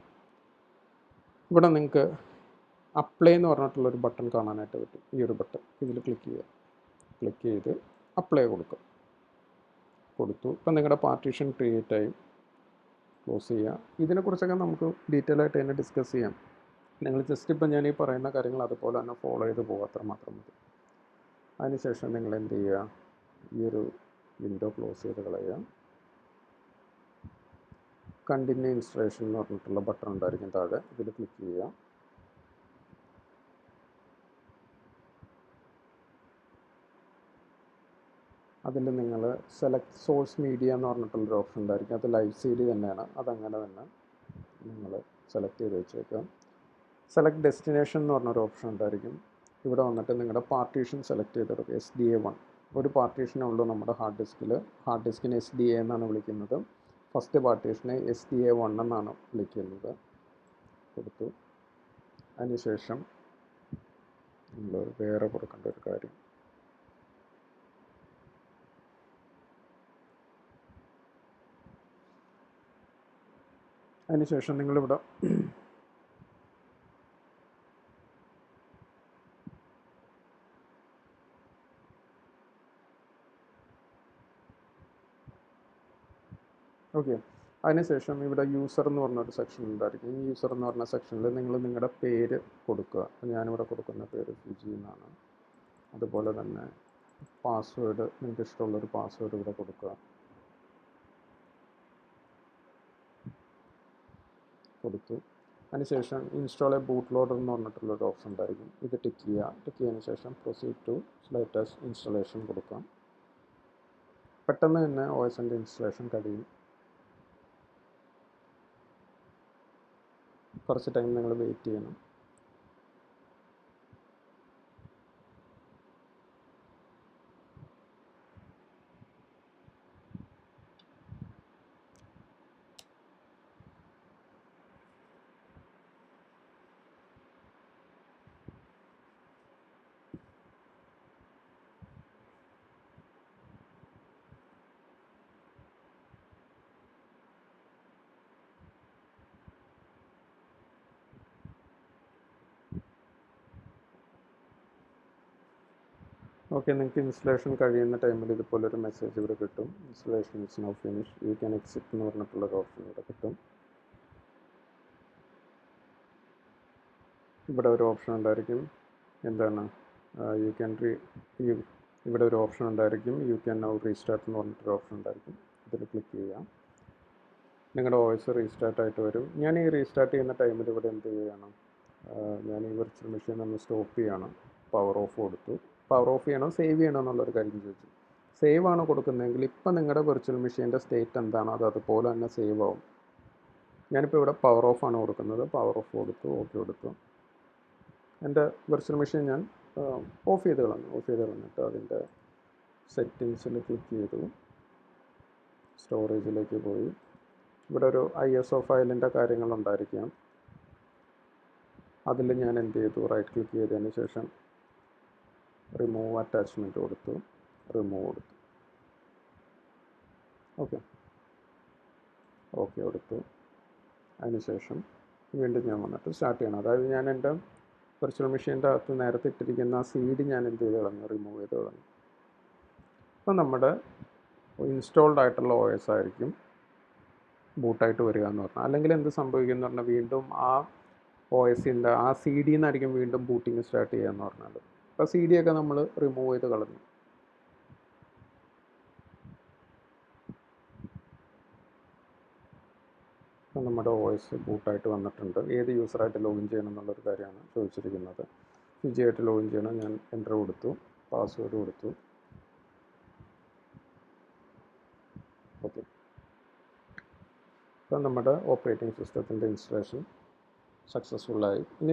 ഇവിടെ നിങ്ങൾക്ക് അപ്ലൈ എന്ന് പറഞ്ഞിട്ടുള്ളൊരു ബട്ടൺ കാണാനായിട്ട് പറ്റും. ഈ ഒരു ബട്ടൺ ഇതിൽ ക്ലിക്ക് ചെയ്യുക. ക്ലിക്ക് ചെയ്ത് അപ്ലൈ കൊടുക്കുക. കൊടുത്തു. ഇപ്പം നിങ്ങളുടെ പാർട്ടീഷൻ ക്രിയേറ്റ് ആയി. ക്ലോസ് ചെയ്യുക. ഇതിനെക്കുറിച്ചൊക്കെ നമുക്ക് ഡീറ്റെയിൽ ആയിട്ട് തന്നെ ഡിസ്കസ് ചെയ്യാം. നിങ്ങൾ ജസ്റ്റ് ഇപ്പം ഞാൻ ഈ പറയുന്ന കാര്യങ്ങൾ അതുപോലെ തന്നെ ഫോളോ ചെയ്ത് പോകുക, അത്ര മാത്രം മതി. അതിനുശേഷം നിങ്ങൾ എന്ത് ചെയ്യുക? ഈ ഒരു വിൻഡോ ക്ലോസ് ചെയ്ത് കളയുക. കണ്ടിന്യൂ ഇൻസ്റ്റലേഷൻ എന്ന് പറഞ്ഞിട്ടുള്ള ബട്ടൺ ഉണ്ടായിരിക്കും താഴെ. ഇതിൽ ക്ലിക്ക് ചെയ്യുക. അതിൽ നിങ്ങൾ സെലക്ട് സോഴ്സ് മീഡിയ എന്ന് പറഞ്ഞിട്ടുള്ളൊരു ഓപ്ഷൻ ഉണ്ടായിരിക്കും. അത് ലൈവ് CD തന്നെയാണ്. അതങ്ങനെ തന്നെ നിങ്ങൾ സെലക്ട് ചെയ്ത് വെച്ചേക്കുക. സെലക്ട് ഡെസ്റ്റിനേഷൻ എന്ന് പറഞ്ഞൊരു ഓപ്ഷൻ ഉണ്ടായിരിക്കും. ഇവിടെ വന്നിട്ട് നിങ്ങളുടെ പാർട്ടീഷൻ സെലക്ട് ചെയ്തെടുക്കുക. SDA1 ഒരു പാർട്ടീഷനേ ഉള്ളൂ നമ്മുടെ ഹാർഡ് ഡിസ്കിൽ. ഹാർഡ് ഡിസ്കിന് SDA എന്നാണ് വിളിക്കുന്നത്. ഫസ്റ്റ് പാർട്ടീഷനെ SDA1 എന്നാണ് വിളിക്കുന്നത്. കൊടുത്തു. അതിനുശേഷം നമ്മൾ വേറെ കൊടുക്കേണ്ട ഒരു കാര്യം, അതിനുശേഷം നിങ്ങളിവിടെ ഓക്കെ. അതിനുശേഷം ഇവിടെ യൂസർ എന്ന് പറഞ്ഞൊരു സെക്ഷൻ ഉണ്ടായിരിക്കും. ഈ യൂസർ എന്ന് പറഞ്ഞ സെക്ഷനിൽ നിങ്ങൾ നിങ്ങളുടെ പേര് കൊടുക്കുക. ഞാനിവിടെ കൊടുക്കുന്ന പേര് ഫുജി എന്നാണ്. അതുപോലെ തന്നെ പാസ്വേഡ്, നിങ്ങൾക്ക് ഇഷ്ടമുള്ളൊരു പാസ്വേഡ് ഇവിടെ കൊടുക്കുക. കൊടുത്തു. അതിനുശേഷം ഇൻസ്റ്റാൾ എ ബൂട്ട് ലോഡർ എന്ന് പറഞ്ഞിട്ടുള്ളൊരു ഓപ്ഷൻ ഉണ്ടായിരിക്കും. ഇത് ടിക്ക് ചെയ്യുക. ടിക്ക് ചെയ്തതിന് ശേഷം പ്രൊസീഡ് ടു ലേറ്റസ്റ്റ് ഇൻസ്റ്റലേഷൻ കൊടുക്കാം. പെട്ടെന്ന് തന്നെ OSൻ്റെ ഇൻസ്റ്റലേഷൻ കഴിയും. കുറച്ച് ടൈം നിങ്ങൾ വെയിറ്റ് ചെയ്യണം. ഓക്കെ, നിങ്ങൾക്ക് ഇൻസ്റ്റലേഷൻ കഴിയുന്ന ടൈമിൽ ഇതുപോലൊരു മെസ്സേജ് ഇവിടെ കിട്ടും. Installation is now finish, you can exit എന്ന് പറഞ്ഞിട്ടുള്ളൊരു ഓപ്ഷൻ ഇവിടെ കിട്ടും. ഇവിടെ ഒരു ഓപ്ഷൻ ഉണ്ടായിരിക്കും, എന്താണ് യു ക്യാൻ ഇവിടെ ഒരു ഓപ്ഷൻ ഉണ്ടായിരിക്കും, യു ക്യാൻ നൗ റീസ്റ്റാർട്ട് എന്ന് പറഞ്ഞിട്ടൊരു ഓപ്ഷൻ ഉണ്ടായിരിക്കും. ഇതിൽ ക്ലിക്ക് ചെയ്യാം. നിങ്ങളുടെ OS റീസ്റ്റാർട്ടായിട്ട് വരും. ഞാൻ ഈ റീസ്റ്റാർട്ട് ചെയ്യുന്ന ടൈമിൽ ഇവിടെ എന്ത് ചെയ്യുകയാണ്, ഞാൻ ഈ വെർച്വൽ മെഷീൻ ഒന്ന് സ്റ്റോപ്പ് ചെയ്യുകയാണ്. പവർ ഓഫ് കൊടുത്തു. പവർ ഓഫ് ചെയ്യണോ സേവ് ചെയ്യണോ എന്നുള്ളൊരു കാര്യം ചോദിച്ചു. സേവ് ആണ് കൊടുക്കുന്നതെങ്കിൽ ഇപ്പം നിങ്ങളുടെ വെർച്വൽ മെഷീൻ്റെ സ്റ്റേറ്റ് എന്താണോ അത് അതുപോലെ തന്നെ സേവ് ആവും. ഞാനിപ്പോൾ ഇവിടെ പവർ ഓഫ് ആണ് കൊടുക്കുന്നത്. പവർ ഓഫ് കൊടുത്തു, ഓക്കെ കൊടുത്തു. എൻ്റെ വെർച്വൽ മെഷീൻ ഞാൻ ഓഫ് ചെയ്ത് കളഞ്ഞിട്ട് അതിൻ്റെ സെറ്റിങ്സിൽ ക്ലിക്ക് ചെയ്തു. സ്റ്റോറേജിലേക്ക് പോയി. ഇവിടെ ഒരു ISO ഫയലിൻ്റെ കാര്യങ്ങളുണ്ടായിരിക്കാം. അതിൽ ഞാൻ എന്ത് ചെയ്തു, റൈറ്റ് ക്ലിക്ക് ചെയ്തതിന് ശേഷം റിമൂവ് അറ്റാച്ച്മെൻറ്റ് കൊടുത്തു, റിമൂവ് കൊടുത്തു. ഓക്കെ കൊടുത്തു. അതിനുശേഷം വീണ്ടും ഞാൻ വന്നിട്ട് സ്റ്റാർട്ട് ചെയ്യണം. അതായത് ഞാൻ എൻ്റെ വെർച്വൽ മെഷീൻ്റെ അകത്ത് നേരത്തെ ഇട്ടിരിക്കുന്ന ആ CD ഞാൻ എന്ത് ചെയ്ത് കളഞ്ഞു, റിമൂവ് ചെയ്ത് കളഞ്ഞു. അപ്പോൾ നമ്മുടെ ഇൻസ്റ്റാൾഡ് ആയിട്ടുള്ള OS ആയിരിക്കും ബൂട്ടായിട്ട് വരിക എന്ന് പറഞ്ഞാൽ. അല്ലെങ്കിൽ എന്ത് സംഭവിക്കും എന്ന് പറഞ്ഞാൽ വീണ്ടും ആ OSൻ്റെ ആ CD നിന്നായിരിക്കും വീണ്ടും ബൂട്ടിങ് സ്റ്റാർട്ട് ചെയ്യുക എന്ന് പറഞ്ഞാൽ. അപ്പോൾ CD ഒക്കെ നമ്മൾ റിമൂവ് ചെയ്ത് കളഞ്ഞു. അപ്പോൾ നമ്മുടെ OS ബൂട്ടായിട്ട് വന്നിട്ടുണ്ട്. ഏത് യൂസറായിട്ട് ലോഗിൻ ചെയ്യണം എന്നുള്ളൊരു കാര്യമാണ് ചോദിച്ചിരിക്കുന്നത്. ഫുജി ആയിട്ട് ലോഗിൻ ചെയ്യണം. ഞാൻ എൻ്റർ കൊടുത്തു, പാസ്വേഡ് കൊടുത്തു. ഓക്കെ, അപ്പോൾ നമ്മുടെ ഓപ്പറേറ്റിംഗ് സിസ്റ്റത്തിൻ്റെ ഇൻസ്റ്റലേഷൻ സക്സസ്ഫുള്ളായി. ഇനി